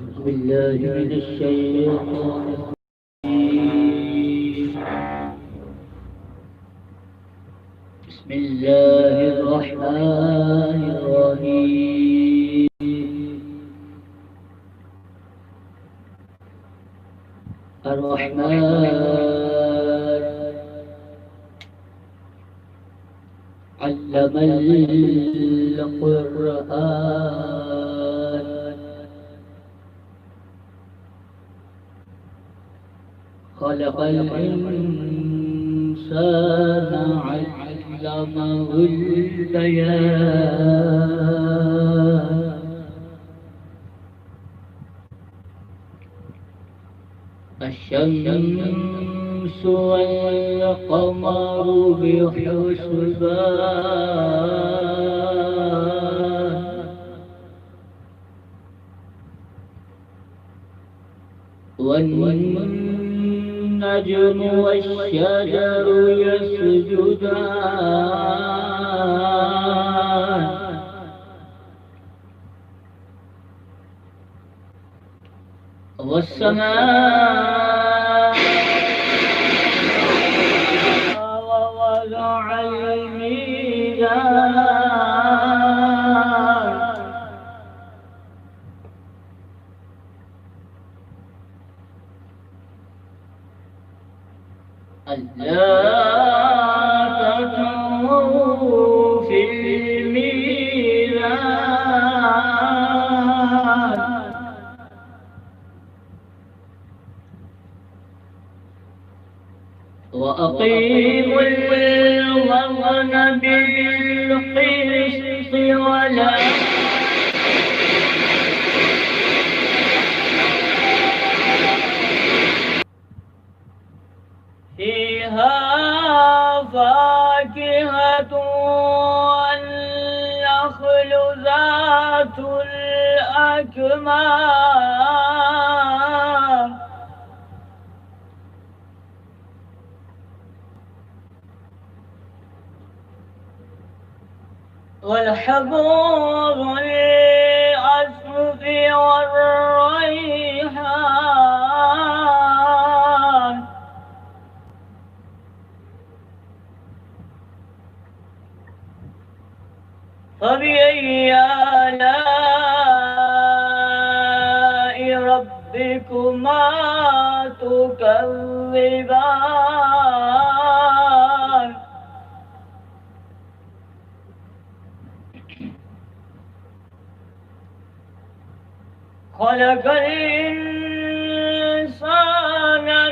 بالله من الشيطان الرجيم. بسم الله الرحمن الرحيم. الرحمن علم القرآن خلق الإنسان علمه البيان الشمس والقمر بحسبان والنجم والشجر يسجدان والسماء ووضع الميزان ألا تطغوا في الميزان وأقيموا الوزن بالقسط ولا فيها فاكهة والنخل ذات الأكمام والحب ذو العصف والريحان فبأي آلاء ربكما تكذبان خلق الإنسان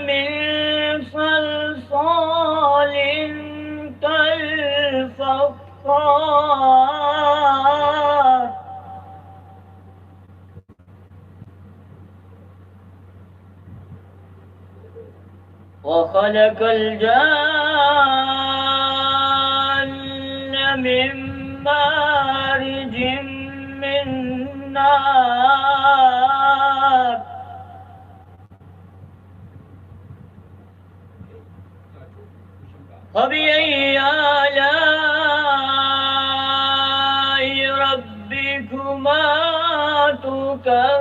من صلصال كالفخار وخلق الجان من مارج من نار فبأي آلاء ربكما تكذبان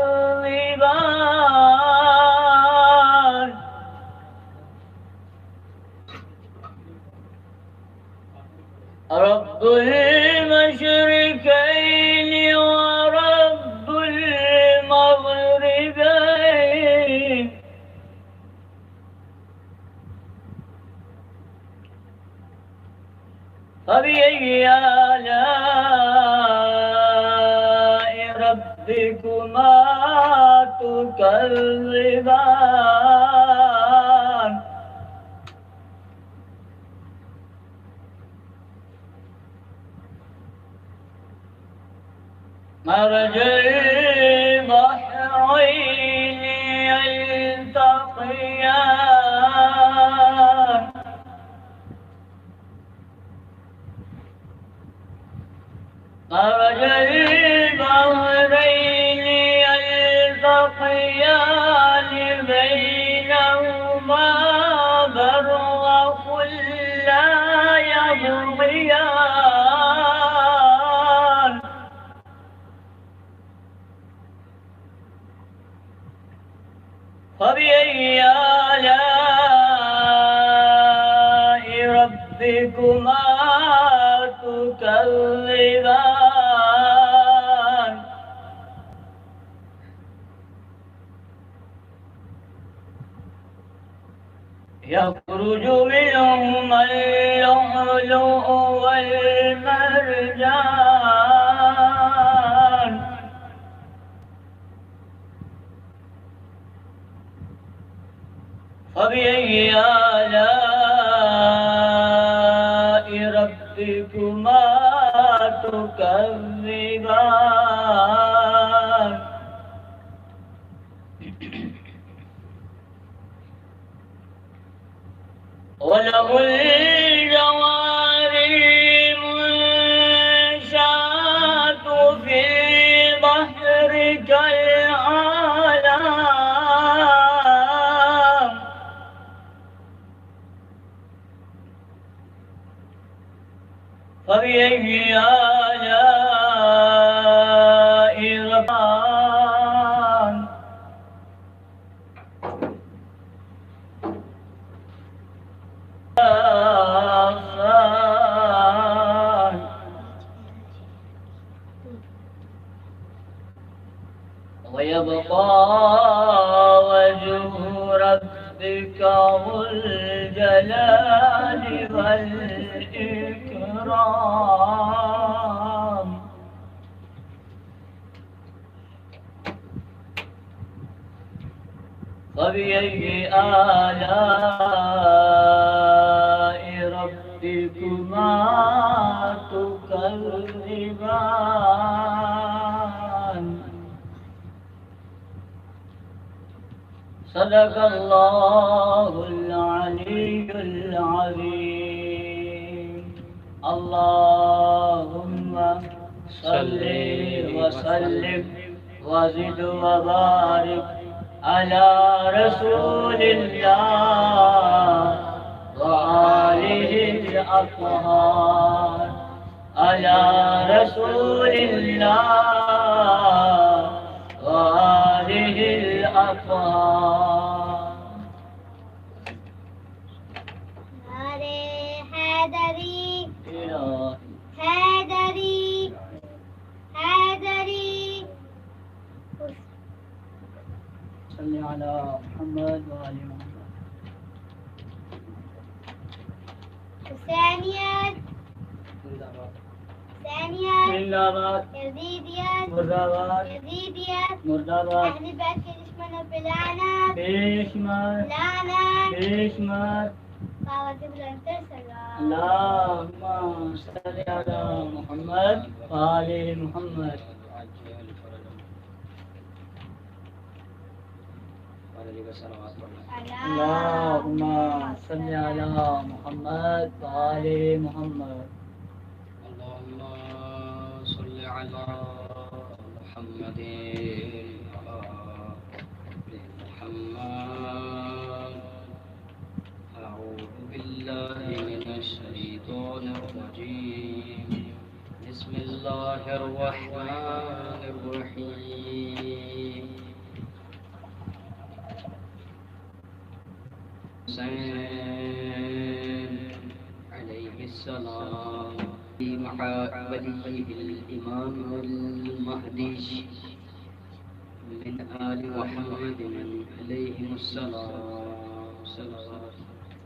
رب المشركين ورب المغربين فبأي آلاء ربكما تكذبان مرج البحرين يلتقيان مرج البحرين يلتقيان بينهما برزخ لا يبغيان فبأي آلاء ربكما تكذبان يخرج منهما اللؤلؤ والمرجان فبأي آلاء ربكما تكذبان وله الجوار المنشآت في البحر كالأعلام فبأي آلاء ربكما ويبقى وجه ربك ذو الجلال والإكرام فبأي آلاء ربكما تكذبان صدق الله العلي العظيم. اللهم صل وسلم وزد وبارك على رسول الله وآله الأطهار على رسول الله وآله الأطهار. نعرے حیدری حیدری حیدری صلی علی محمد وآل محمد. حسینیت حسینیت زندہ باد یزیدیت مردہ باد یزیدیت مردہ باد. اہل بیت کے دشمنوں پہ لعنت بےشمار لعنت بےشمار. قوت بلندتر سلام. اللهم صل على محمد وآل محمد. اللهم صل على محمد وآل محمد. اللهم صل على محمد محمد. أعوذ بالله من الشيطان الرجيم. بسم الله الرحمن الرحيم. حسين عليه السلام مع وليه الإمام المهدي من آل محمد عليهم السلام. صلوات.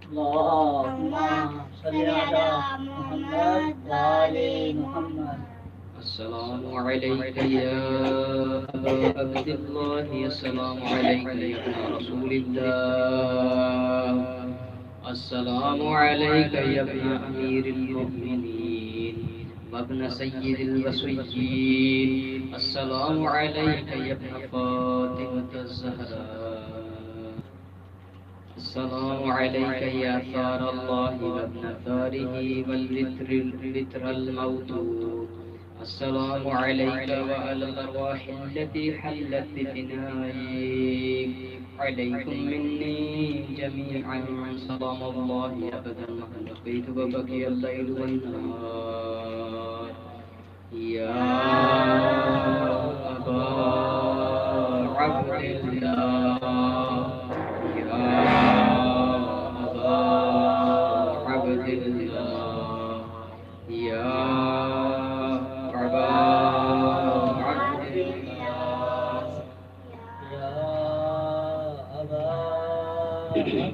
اللهم صل على محمد وآل محمد. السلام عليك يا أبا عبد الله. السلام عليك يا ابن رسول الله. السلام عليك يا ابن أمير المؤمنين وابن سيد الوصيين. السلام عليك يا ابن فاطمة الزهراء. السلام عليك يا ثار الله وابن ثاره والبتر الموتود. السلام عليك وعلى الأرواح التي حلت بفنائك. عليكم مني جميعا سلام الله أبدا ما بقيت وبقي الليل والنهار. يا أبا عبد الله عبد الله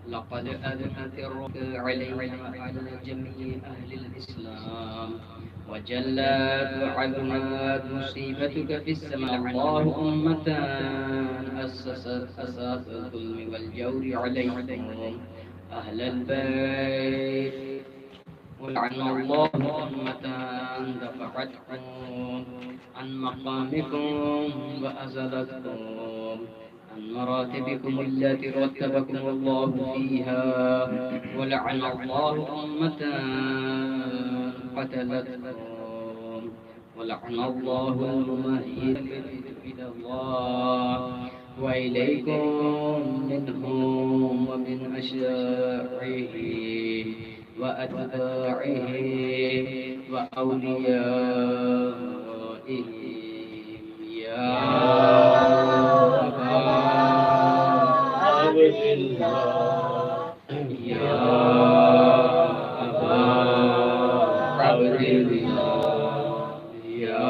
لقد أذنت الركع علينا وعلى جميع أهل الإسلام وجلت وعظمت مصيبتك في السماء. الله أمة أسست أساس الظلم والجور عليكم أهل البيت، ولعن الله أمة دفعتكم عن مقامكم وأزلتكم عن مراتبكم التي رتبكم الله فيها، ولعن الله أمة قتلتكم، ولعن الله المميت إلى الله وإليكم منهم ومن أشياعه وأتباعه وأوليائه يا أبا عبد الله يا أبا عبد الله يا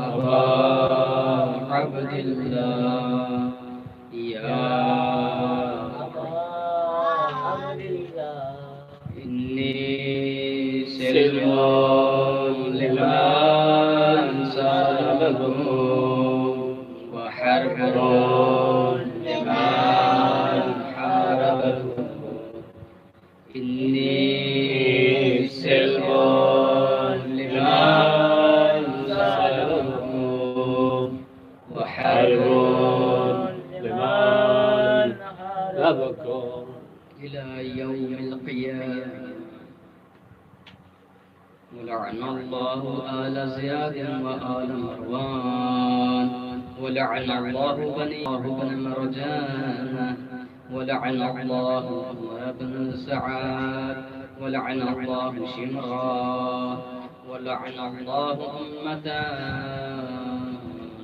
أبا عبد الله يا عبد الله إني سلم لمن سالمكم وحرب لمن حاربكم. إني سلم لمن سالمكم وحرب لمن حاربكم إلى يوم القيامة. ولعن الله آل زياد وآل مروان، ولعن الله بن مرجان، ولعن الله بن سعاد، ولعن الله شمرا، ولعن الله أمة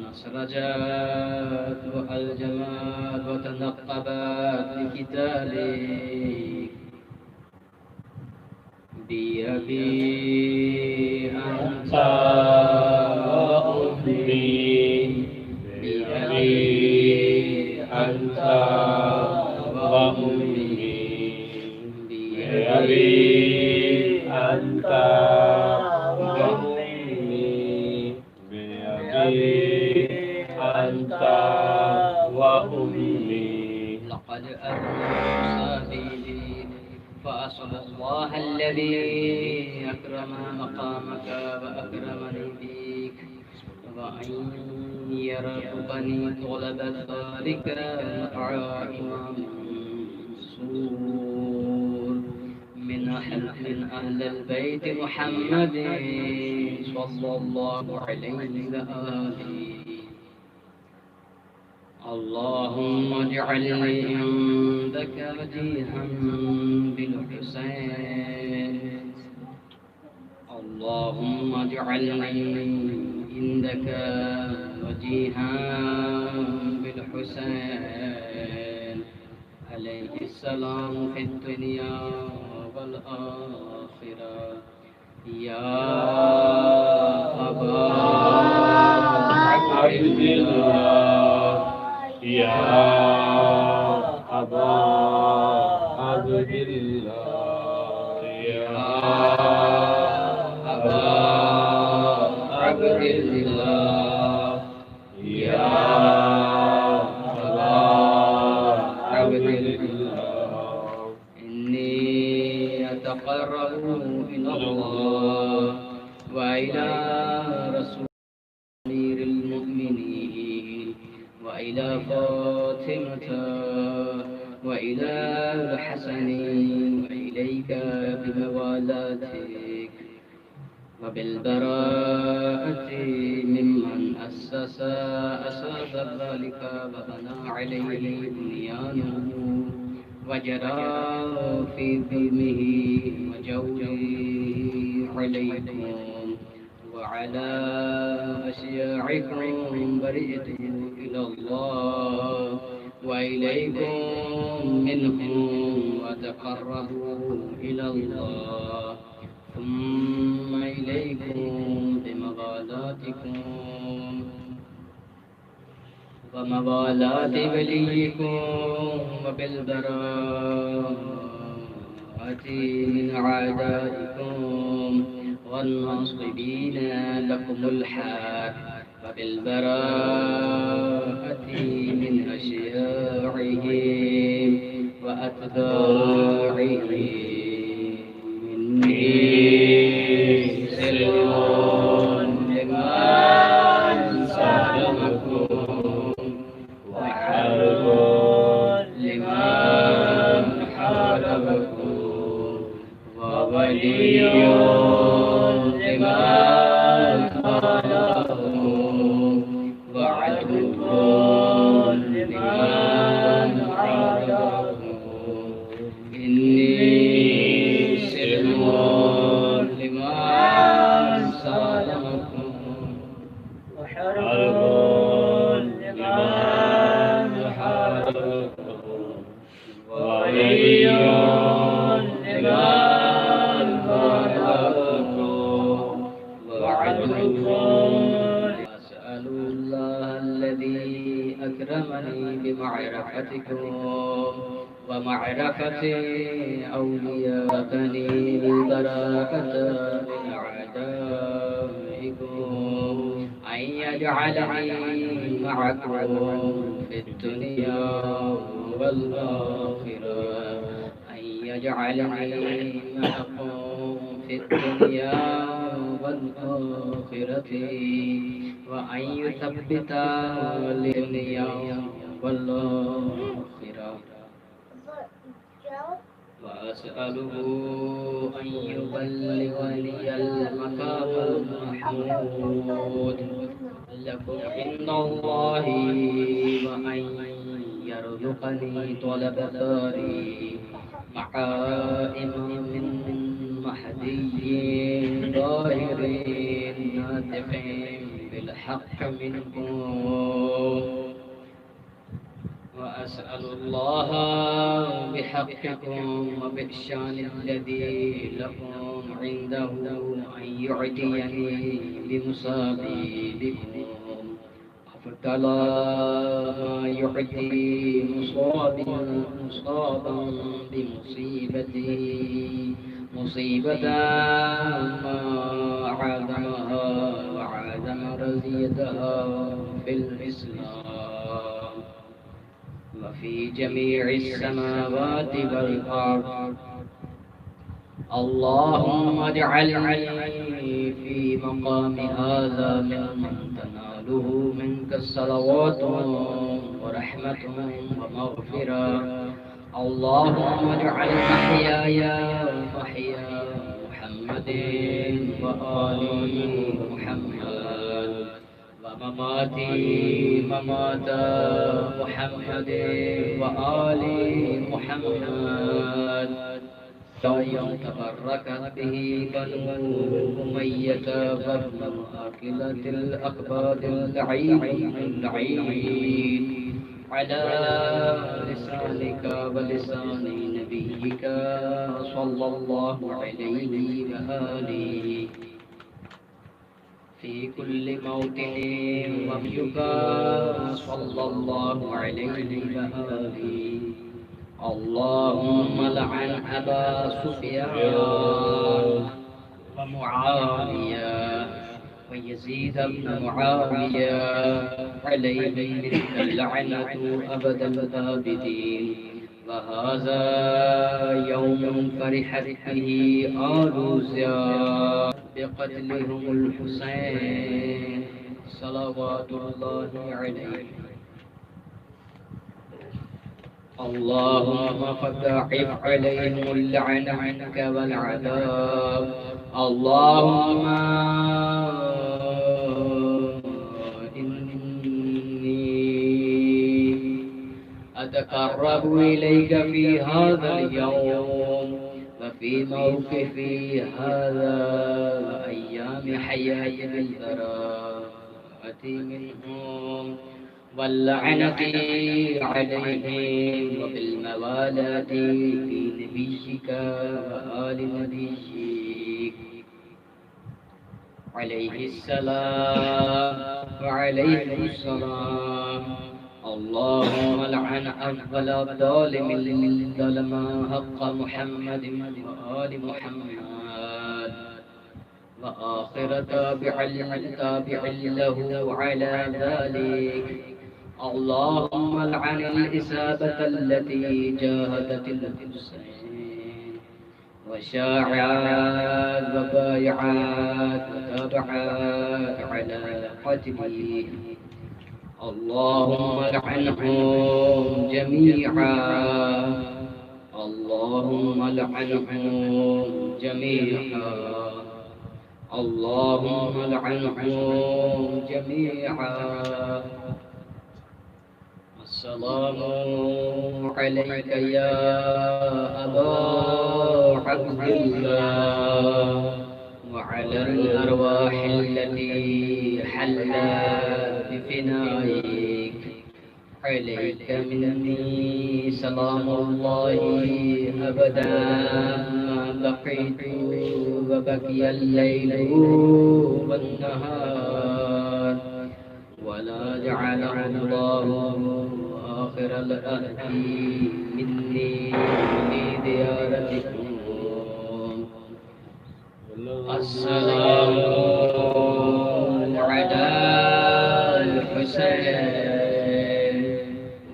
نسرجت وألجمت وتنقبت لقتالك. بأبي أنت وأمي، بأبي أنت وأمي، بأبي أنت وأمي بأبي أنت وأمي. لقد أذنت سبيلي فأسأل الله الذي أكرم مقامك وأكرمني بك، وأن يرزقني طلب ذلك مع إمام منصور من أهل البيت محمد صلى الله عليه وآله. اللهم اجعلني عندك وجيها بالحسين، اللهم اجعلني عندك وجيها بالحسين عليه السلام في الدنيا والآخرة. يا أبا عبد الله يا أبا عبد الله يا أبا عبد الله يا أبا عبد الله. إني أتقرب إلى الله وإلى رسول أمير المؤمنين وإلى فاطمة وإلى الحسن وإليك بموالاتك وبالبراءة ممن أسس ذلك وبنى عليه بنيانه وجرى في ظلمه وجوره عليكم وعلى أشياعكم. برئت إلى الله وإليكم منهم وتقربوا إلى الله ثم إليكم بمغالاتكم. وموالاة وليكم وبالبراءة من أعدائكم والناصبين لكم الحق وبالبراءة من أشياعهم وأتباعهم إني سلم لمن سلمكم وحرب لمن حاربكم وولي لمن خالفكم وعدو لمن عاداكم إني سلم لمن سالمكم وحرب لمن حاربكم وولي لمن خالفكم وعدو. أسأل الله الذي أكرمني بمعرفتكم ومعرفة أولياءني البراءة من أعدائكم أن يجعلني معكم في الدنيا والآخرة أن يجعلني معكم في الدنيا والآخرة وأن يثبت الدنيا والآخرة وأسأله أن يبلغني المقام المحمود لكم عند الله وأن يرزقني طلب ثاري مع إمام مهدي ظاهر ناطق بالحق منكم وأسأل الله بحقكم وبالشان الذي لكم عنده أن يعطيني بمصابي بكم أفضل ما يعطي مصابا بمصيبتي مصيبة ما عادمها وعادم رزيتها في الإسلام وفي جميع السماوات والأرض. اللهم اجعلني في مقام هذا ممن تناله منك الصلوات ورحمة ومغفرة. اللهم اجعل محياي محيا محمد وآل محمد ومماتي ممات محمد وآل محمد يوم تبركت به بنو أمية وابن آكلة الأكباد اللعين على لسانك ولسان نبيك صلى الله عليه وآله في كل موطن وفيك صلى الله عليه وآله. اللهم لعن أبا سفيان ومعاوية ويزيد بن معاوية عليه منك اللعنة أبد الآبدين. وهذا يوم فرحت به آل زياد بقتلهم الحسين صلوات الله عليه. اللهم فضاعف عليهم اللعن عنك والعذاب. اللهم إني أتقرب إليك في هذا اليوم وفي موقفي هذا وأيام حياتي بالبراءة منهم واللعنة عليهم وبالموالاة في نبيك وآل نبيك عليه السلام وعليكم السلام اللهم لعن أول ظالم ظلم حق محمد وآل محمد وآخر تابع له على ذلك. اللهم لعن الإصابة التي جاهدت الحسين وشاعت وبايعت وتابعت على قتله. اللهم لعنهم جميعا. اللهم لعنهم جميعا. اللهم لعنهم جميعا. السلام عليك يا أبا عبد الله وعلى الأرواح التي حلت بفنائك. عليك مني سلام الله أبدا ما بقيت وبقي الليل والنهار، ولا جعله الله آخر الأهد مني في ديارتكم. السلام على الحسين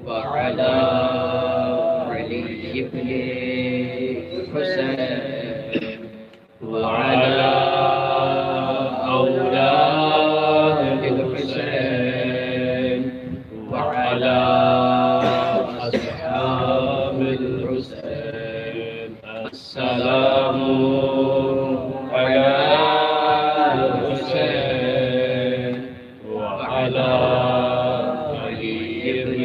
وعلى علي بن الحسين وعلى أولاد الحسين وعلى أصحاب الحسين. السلام على الحسين وعلى علي بن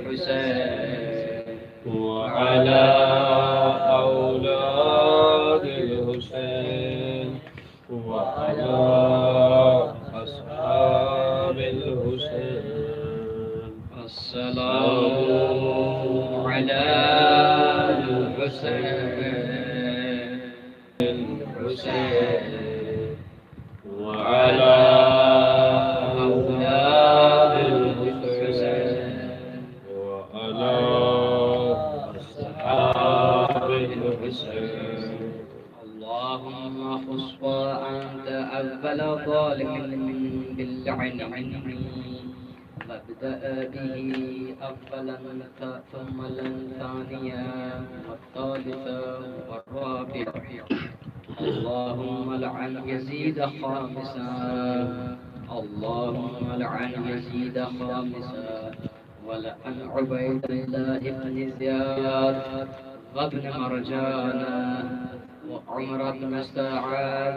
الحسين وعلى أولاد الحسين وعلى أصحاب الحسين. السلام على الحسين وعلى أولاد الحسين وعلى أصحاب الحسين. اللهم خص أنت أول ظالم باللعن عني، وابدأ به أولا ثم الثانية والثالثة والرابعة. اللهم لعن يزيد خامسا. اللهم لعن يزيد خامسا ولعن عبيد الله بن زياد وابن مرجانة وعمر بن سعد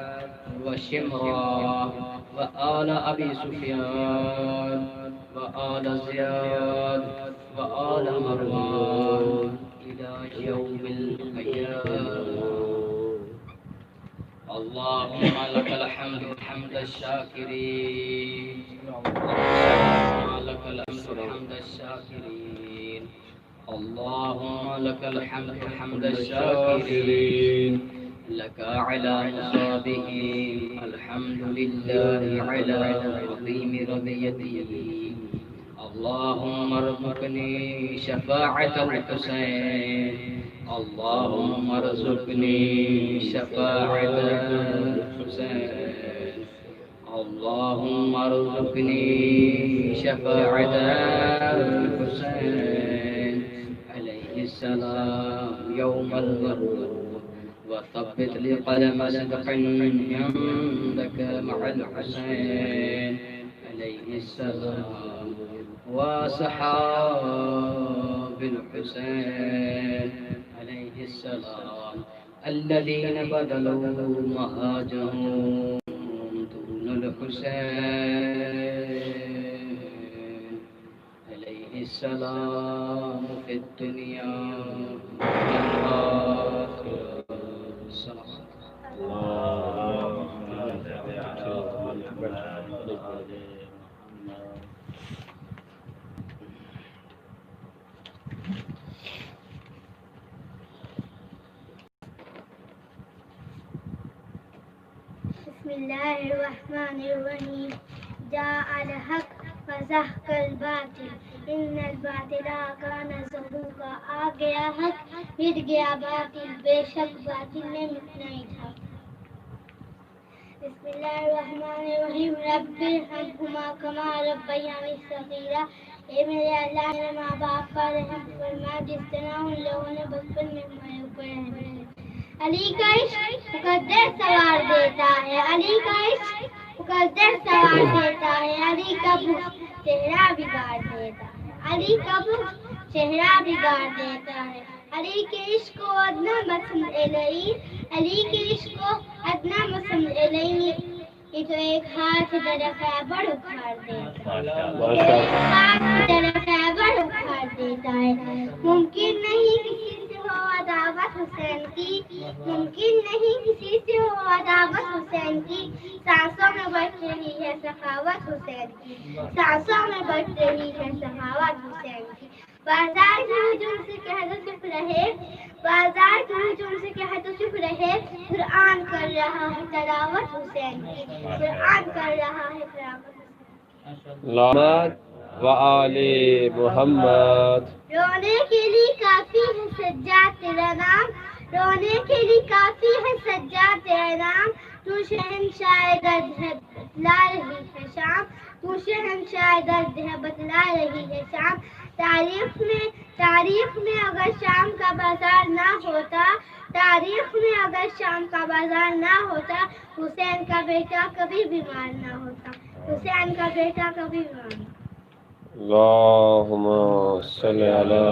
وشمرة وآل أبي سفيان وآل زياد وآل مروان إلى يوم القيامة. اللهم لك الحمد حمد الشاكرين. اللهم لك الحمد حمد الشاكرين. اللهم لك الحمد حمد الشاكرين. لك على مصابهم الحمد لله على عظيم رضيته. اللهم ارزقني شفاعة الحسين. اللهم ارزقني شفاعة الحسين. اللهم ارزقني شفاعة الحسين عليه السلام يوم الغرور، وثبت لي قلم صدق عندك مع الحسين عليه السلام وصحاب الحسين عليه السلام الذين بذلوا مهاجرهم دون الحسين عليه السلام في الدنيا والآخرة. بسم الله الرحمن الرحيم. جاء الحق وزهق الباطل ان الباطل كان زهوقا. آ گیا حق مٹ گیا باطل، بے شک باطل میں مٹنا ہی تھا. بسم اللہ الرحمن الرحیم. رب ارحمہما کما ربیانی صغیرا. اے میرے اللہ میرے ماں باپ پر رحم فرما جس طرح ان لوگوں نے بچپن میں ہمارے اوپر رحم کیا. علی کا عشق مقدر سوار دیتا ہے، علی کا عشق مقدر سوار دیتا ہے. علی کا بغض چہرہ بگاڑ دیتا ہے، علی کا بغض چہرہ بگاڑ دیتا ہے. علی کے عشق کو ادنا مسمع الہی، علی کے عشق کو ادنا مسمع الہی. یہ تو ایک ہاتھ درخت ہے بڑ اکھاڑ دیتا ہے، ایک ہاتھ درخت ہے بڑ اکھاڑ دیتا ہے. ممکن نہیں کسی سے ہو عداوت حسین کی، ممکن نہیں کسی سے ہو عداوت حسین کی. سانسوں میں بچ رہی ہے سخاوت حسین کی، سانسوں میں بچ رہی ہے سخاوت حسین کی. بازار کے ہجوم سے کہہ دو چپ رہے، بازار کے ہجوم سے کہہ دو چپ رہے. قرآن کر رہا ہے تلاوت حسین کی، قرآن کر رہا ہے تلاوت حسین کی. محمد و آل محمد. رونے کے لیے کافی ہے سجاد تیرا نام، رونے کے لیے کافی ہے سجاد تیرا نام. تو شہنشاہ درد ہے بتلا رہی ہے شام، تو شہنشاہ درد ہے بتلا رہی ہے شام. تاریخ میں اگر شام کا بازار نہ ہوتا، تاریخ میں اگر شام کا بازار نہ ہوتا، حسین کا بیٹا کبھی بیمار نہ ہوتا، حسین کا بیٹا کبھی بیمار نہ ہوتا. اللہم صلی علی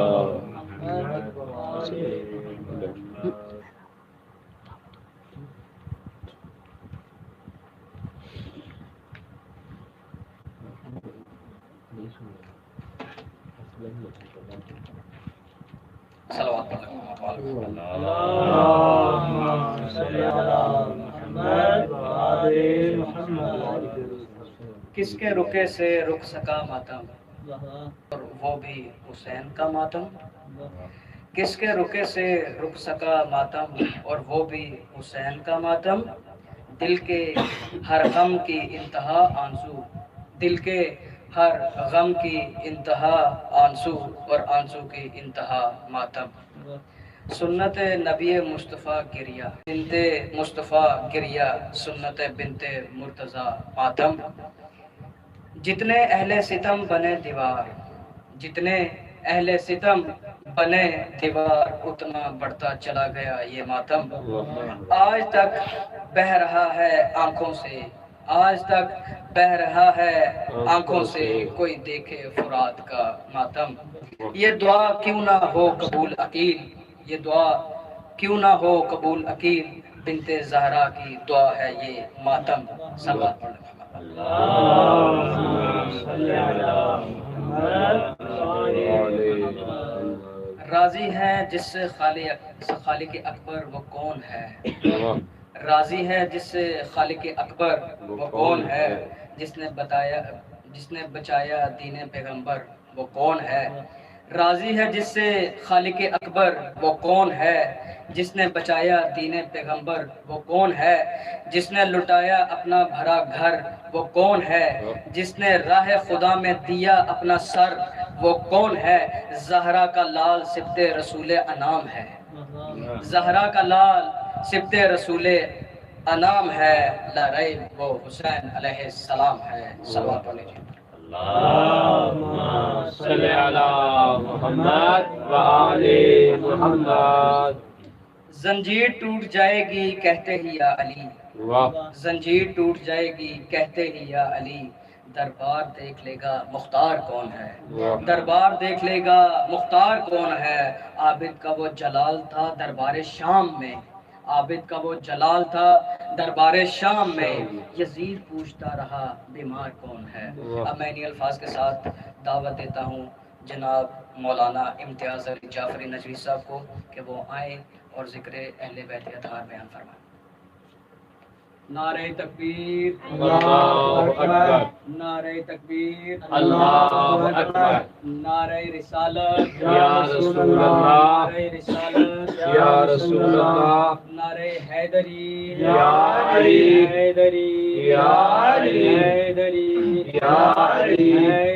صلوات کس کے رکے سے رک سکا ماتم اور وہ بھی حسین کا ماتم. کس کے رکے سے رک سکا ماتم اور وہ بھی حسین کا ماتم. دل کے ہر غم کی انتہا آنسو، دل کے ہر غم کی انتہا آنسو اور آنسو کی انتہا ماتم. سنت نبی مصطفیٰ گریا بنت مصطفیٰ گریا، سنت بنت مرتضیٰ ماتم. جتنے اہل ستم بنے دیوار، جتنے اہل ستم بنے دیوار، اتنا بڑھتا چلا گیا یہ ماتم. آج تک بہہ رہا ہے آنکھوں سے، آج تک بہہ رہا ہے آنکھوں سے، کوئی دیکھے فرات کا ماتم. یہ دعا کیوں نہ ہو قبول عقیل، یہ دعا کیوں نہ ہو قبول عقیل. بنت زہرا کی دعا ہے یہ ماتم. صلوات پڑھ. راضی ہے جس سے خالق اکبر وہ کون ہے، راضی ہے جس سے خالق اکبر وہ کون ہے. جس نے بچایا دین پیغمبر وہ کون ہے. راضی ہے جس سے خالق اکبر وہ کون ہے. جس نے بچایا دین پیغمبر وہ کون ہے. جس نے لٹایا اپنا بھرا گھر وہ کون ہے. جس نے راہ خدا میں دیا اپنا سر وہ کون ہے. زہرا کا لال سبط رسول انام ہے، زہرا کا لال سبط رسول انام ہے. لا ریب وہ حسین علیہ السلام ہے. صلوات پڑھ لیجیے. اللہم صلی علی محمد و آل محمد. زنجیر ٹوٹ جائے گی کہتے ہی یا علی، زنجیر ٹوٹ جائے گی کہتے ہی یا علی. دربار دیکھ لے گا مختار کون ہے، دربار دیکھ لے گا مختار کون ہے. عابد کا وہ جلال تھا دربار شام میں، عابد کا وہ جلال تھا دربار شام میں. یزید پوچھتا رہا بیمار کون ہے. اب میں انہی الفاظ کے ساتھ دعوت دیتا ہوں جناب مولانا امتیاز علی جعفری نجوی صاحب کو کہ وہ آئیں اور ذکر اہل بیت اطہار بیان فرمائیں. نعرہ تکبیر، اللہ اکبر، نعرہ تکبیر، اللہ اکبر. نعرہ رسالت یا رسول اللہ، نعرہ رسالت یا رسول اللہ. نعرہ حیدری یا علی، حیدری یا علی، حیدری یا علی.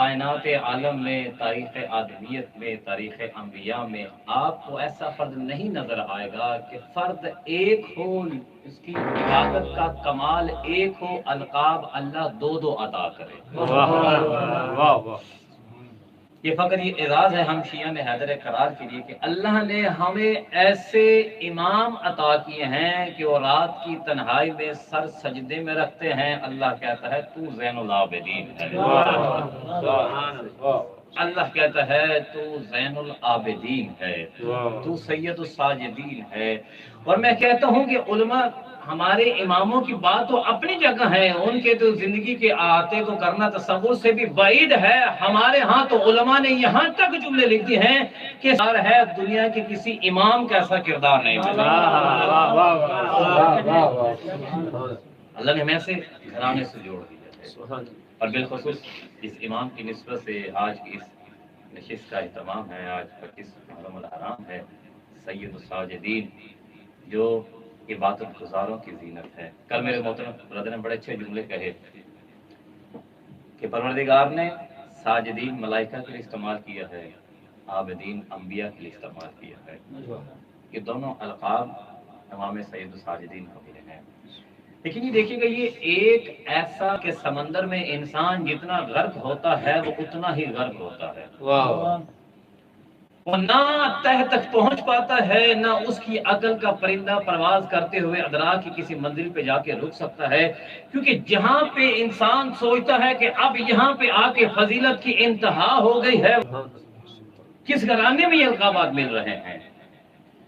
کائنات عالم میں، تاریخ آدمیت میں، تاریخ انبیاء میں آپ کو ایسا فرد نہیں نظر آئے گا کہ فرد ایک ہو، اس کی عبادت کا کمال ایک ہو، القاب اللہ دو دو عطا کرے۔ یہ فقط یہ اعزاز ہے ہم شیعہ میں حیدر کرار کے لیے کہ اللہ نے ہمیں ایسے امام عطا کیے ہیں کہ وہ رات کی تنہائی میں سر سجدے میں رکھتے ہیں، اللہ کہتا ہے تو زین العابدین ہے، اللہ کہتا ہے تو زین العابدین ہے، تو سید الساجدین ہے۔ اور میں کہتا ہوں کہ علماء ہمارے اماموں کی بات تو اپنی جگہ ہے، ان کے تو زندگی کے احاطے کو کرنا تصور سے بھی بعید ہے۔ ہمارے ہاں تو علماء نے یہاں تک جملے لکھتی ہیں کہ ہے دنیا کے کسی امام کا ایسا کردار نہیں ملا۔ اللہ نے ہمیں سے گھرانے سے جوڑ دیا ہے، اور بالخصوص اس امام کی نسبت سے آج کی اس نشست کا اہتمام ہے۔ آج 25 محرم الحرام ہے، سید الساجدین جو عبادت گزاروں کی زینت ہے۔ کل میرے محترم برادر نے بڑے اچھے جملے کہے کہ پروردگار نے ساجدین ملائکہ کے لیے استعمال کیا ہے، عابدین انبیاء کے لیے استعمال کیا ہے۔ یہ دونوں القاب امام سید الساجدین کو ملے ہیں۔ لیکن یہ دیکھیے گا، یہ ایک ایسا کہ سمندر میں انسان جتنا غرق ہوتا ہے وہ اتنا ہی غرق ہوتا ہے، وہ نہ تہ تک پہنچ پاتا ہے، نہ اس کی عقل کا پرندہ پرواز کرتے ہوئے ادراک کی کسی منزل پہ جا کے رک سکتا ہے، کیونکہ جہاں پہ انسان سوچتا ہے کہ اب یہاں پہ آ کے فضیلت کی انتہا ہو گئی ہے، کس گھرانے میں یہ القابات مل رہے ہیں۔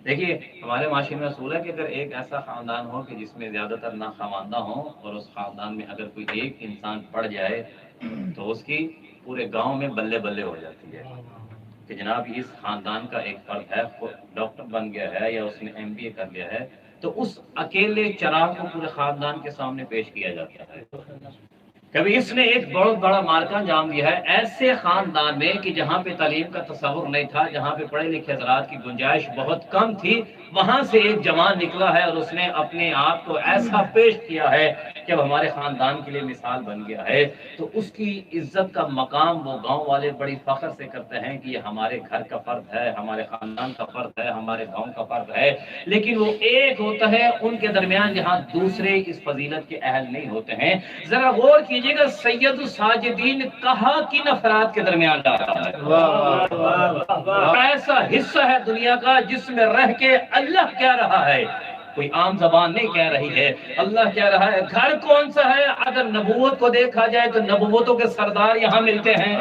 دیکھیے ہمارے معاشرے میں اصول ہے کہ اگر ایک ایسا خاندان ہو کہ جس میں زیادہ تر ناخواندہ ہوں، اور اس خاندان میں اگر کوئی ایک انسان پڑ جائے تو اس کی پورے گاؤں میں بلے بلے ہو جاتی ہے کہ جناب اس خاندان کا ایک فرد ہے، ڈاکٹر بن گیا ہے یا اس نے MBA کر لیا ہے، تو اس اکیلے چراغ کو پورے خاندان کے سامنے پیش کیا جاتا ہے۔ کبھی اس نے ایک بہت بڑا مارکہ انجام دیا ہے ایسے خاندان میں کہ جہاں پہ تعلیم کا تصور نہیں تھا، جہاں پہ پڑھے لکھے حضرات کی گنجائش بہت کم تھی، وہاں سے ایک جوان نکلا ہے اور اس نے اپنے آپ کو ایسا پیش کیا ہے کہ اب ہمارے خاندان کے لیے مثال بن گیا ہے، تو اس کی عزت کا مقام وہ گاؤں والے بڑی فخر سے کرتے ہیں کہ یہ ہمارے گھر کا فرد ہے، ہمارے خاندان کا فرد ہے، ہمارے گاؤں کا فرد ہے۔ لیکن وہ ایک ہوتا ہے ان کے درمیان جہاں دوسرے اس فضیلت کے اہل نہیں ہوتے ہیں۔ ذرا غور کیجیے گا، سید الساجدین کہاں کن افراد کے درمیان جا رہا ہے؟ ایسا حصہ ہے دنیا کا جس میں رہ کے اللہ کہہ رہا ہے، کوئی عام زبان نہیں کہہ رہی ہے، اللہ کہہ رہا ہے۔ گھر کون سا ہے؟ اگر نبوت کو دیکھا جائے تو نبوتوں کے سردار یہاں ملتے ہیں،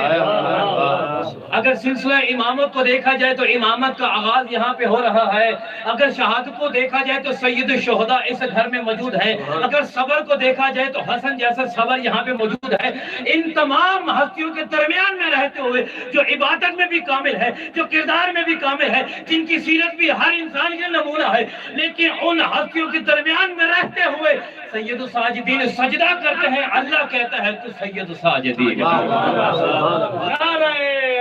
اگر سلسلہ امامت کو دیکھا جائے تو امامت کا آغاز یہاں پہ ہو رہا ہے، اگر شہادت کو دیکھا جائے تو سید الشہداء اس گھر میں موجود ہے، اگر صبر کو دیکھا جائے تو حسن جیسا صبر یہاں پہ موجود ہے۔ ان تمام ہستیوں کے درمیان میں رہتے ہوئے جو عبادت میں بھی کامل ہے، جو کردار میں بھی کامل ہے، جن کی سیرت بھی ہر انسان کے نمونہ ہے، لیکن ان ہستیوں کے درمیان میں رہتے ہوئے سید الساجدین سجدہ کرتے ہیں، اللہ کہتا ہے تو سید الساجدین۔ نعرہ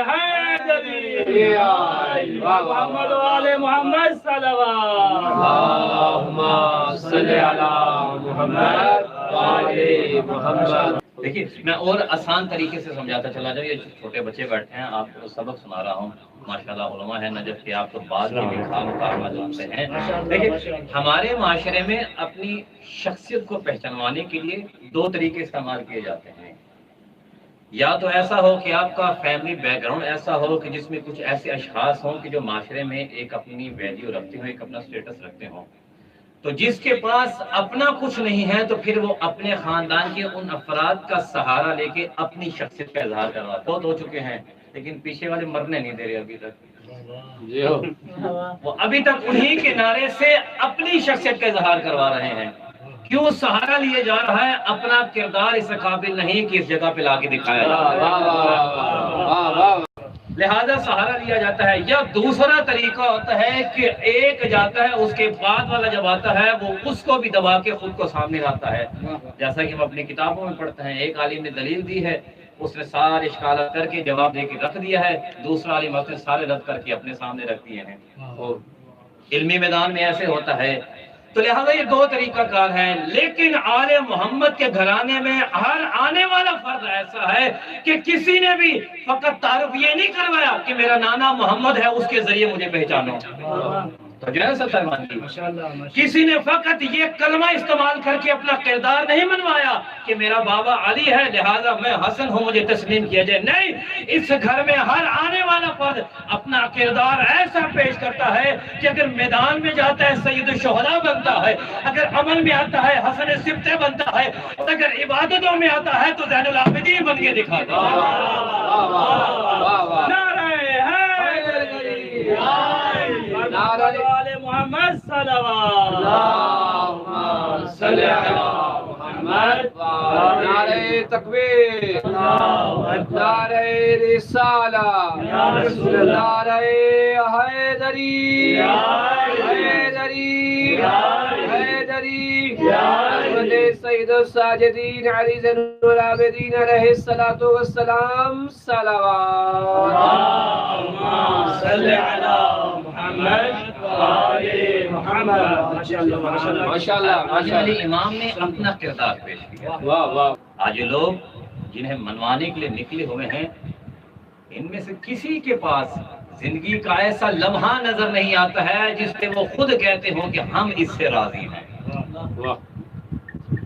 حیدری، محمد وآل محمد صلوات، اللہم صلی علی محمد وآل محمد۔ دیکھیے میں اور آسان طریقے سے سمجھاتا چلا جاؤں، یہ چھوٹے بچے بیٹھے ہیں، آپ کو سبق سنا رہا ہوں، ماشاءاللہ علماء ہیں نجف کے، آپ کو بعد میں بھی خام کارما جانتے ہیں۔ دیکھیے ہمارے معاشرے میں اپنی شخصیت کو پہچانوانے کے لیے دو طریقے استعمال کیے جاتے ہیں، یا تو ایسا ہو کہ آپ کا فیملی بیک گراؤنڈ ایسا ہو کہ جس میں کچھ ایسے اشخاص ہوں کہ جو معاشرے میں ایک اپنی ویلیو رکھتے ہوں، ایک اپنا سٹیٹس رکھتے ہوں، تو جس کے پاس اپنا کچھ نہیں ہے تو پھر وہ اپنے خاندان کے ان افراد کا سہارا لے کے اپنی شخصیت کا اظہار کرواتا۔ بہت ہو چکے ہیں لیکن پیچھے والے مرنے نہیں دے رہے ابھی تک، وہ ابھی تک انہی کے نعرے سے اپنی شخصیت کا اظہار کروا رہے ہیں۔ کیوں سہارا لیے جا رہا ہے؟ اپنا کردار اس قابل نہیں کہ اس جگہ پہ لا کے دکھایا جائے، لہذا سہارا لیا جاتا ہے۔ یا دوسرا طریقہ ہوتا ہے کہ ایک جاتا ہے، اس کے بعد والا جب آتا ہے وہ اس کو بھی دبا کے خود کو سامنے لاتا ہے، جیسا کہ ہم اپنی کتابوں میں پڑھتے ہیں۔ ایک عالم نے دلیل دی ہے، اس نے سارے اشکالات کر کے جواب دے کے رکھ دیا ہے، دوسرا عالم اس نے سارے رد کر کے اپنے سامنے رکھ دیے ہیں۔ علمی میدان میں ایسے ہوتا ہے تو لہذا یہ دو طریقہ کار ہیں، لیکن آل محمد کے گھرانے میں ہر آنے والا فرد ایسا ہے کہ کسی نے بھی فقط تعارف یہ نہیں کروایا کہ میرا نانا محمد ہے، اس کے ذریعے مجھے پہچانو۔ تو جو ہے سب سلمان کی کسی نے فقط یہ کلمہ استعمال کر کے اپنا کردار نہیں منوایا کہ میرا بابا علی ہے لہذا میں حسن ہوں، مجھے تسلیم کیا جائے۔ نہیں، اس گھر میں ہر آنے والا فرد اپنا کردار ایسا پیش کرتا ہے کہ اگر میدان میں جاتا ہے سید الشہداء بنتا ہے، اگر عمل میں آتا ہے حسن سبطہ بنتا ہے، اگر عبادتوں میں آتا ہے تو زین العابدین بن کے دکھاتا ہے۔ نعرہ محمد صلوات، اللہم صلی علی محمد، نعرہ تکبیر، نعرہ رسالہ، نعرہ حیدری، حیدری، حیدری، حضرت سید الساجدین علی زین العابدین علیہ الصلوۃ والسلام، صلوات، اللہم صلی علی محمد وآل محمد۔ ماشاءاللہ، آج علی امام نے اپنا کردار پیش کیا۔ واہ واہ، آج لوگ جنہیں منوانے کے لیے نکلے ہوئے ہیں، ان میں سے کسی کے پاس زندگی کا ایسا لمحہ نظر نہیں آتا ہے جس پہ وہ خود کہتے ہوں کہ ہم اس سے راضی ہیں۔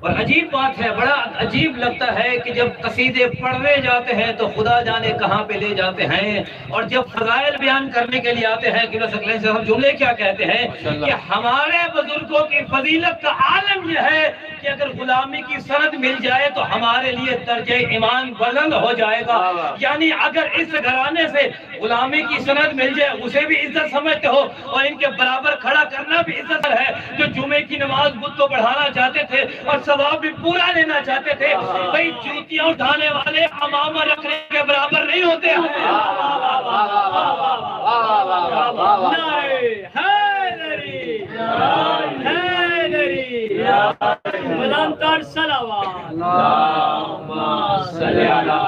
اور عجیب بات ہے، بڑا عجیب لگتا ہے کہ جب قصیدے پڑھنے جاتے ہیں تو خدا جانے کہاں پہ لے جاتے ہیں، اور جب فضائل بیان کرنے کے لیے آتے ہیں قبلہ ثقلین سے ہم جملے کیا کہتے ہیں کہ ہمارے بزرگوں کی فضیلت کا عالم یہ ہے کہ اگر غلامی کی سند مل جائے تو ہمارے لیے درجہ ایمان بلند ہو جائے گا۔ یعنی اگر اس گھرانے سے غلامی کی سند مل جائے اسے بھی عزت سمجھتے ہو، اور ان کے برابر کھڑا کرنا بھی عزت ہے۔ جو جمعے کی نماز بدھ کو پڑھانا چاہتے تھے اور ثواب بھی پورا لینا چاہتے تھے، بھئی جوتیاں اٹھانے والے امامہ رکھنے کے برابر نہیں ہوتے ہیں۔ نعرہ حیدری، حیدری، بلندتر صلوات، اللہم صلی علی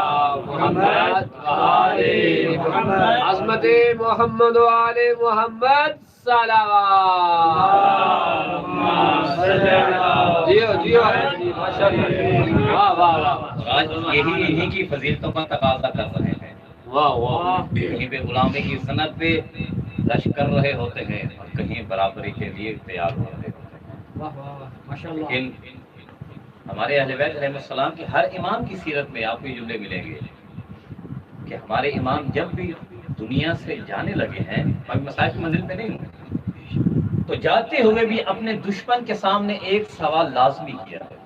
محمد وآل محمد، عظمت محمد وآل محمد، صلوات، اللہم صلی علی، جیو جیو، ماشاءاللہ، واہ واہ واہ، آج یہی انہی کی فضیلتوں کا تقاضا کر رہے ہیں۔ واہ واہ، کہیں پہ غلامی کی سند پہ رش کر رہے ہوتے ہیں اور کہیں برابری کے لیے تیار ہوتے ہیں۔ لیکن ہمارے اہل بیت علیہ السلام کی ہر امام کی سیرت میں آپ کو یہ جملے ملیں گے کہ ہمارے امام جب بھی دنیا سے جانے لگے ہیں، ابھی مسائل کی منزل پہ نہیں ہوں، تو جاتے ہوئے بھی اپنے دشمن کے سامنے ایک سوال لازمی کیا ہے،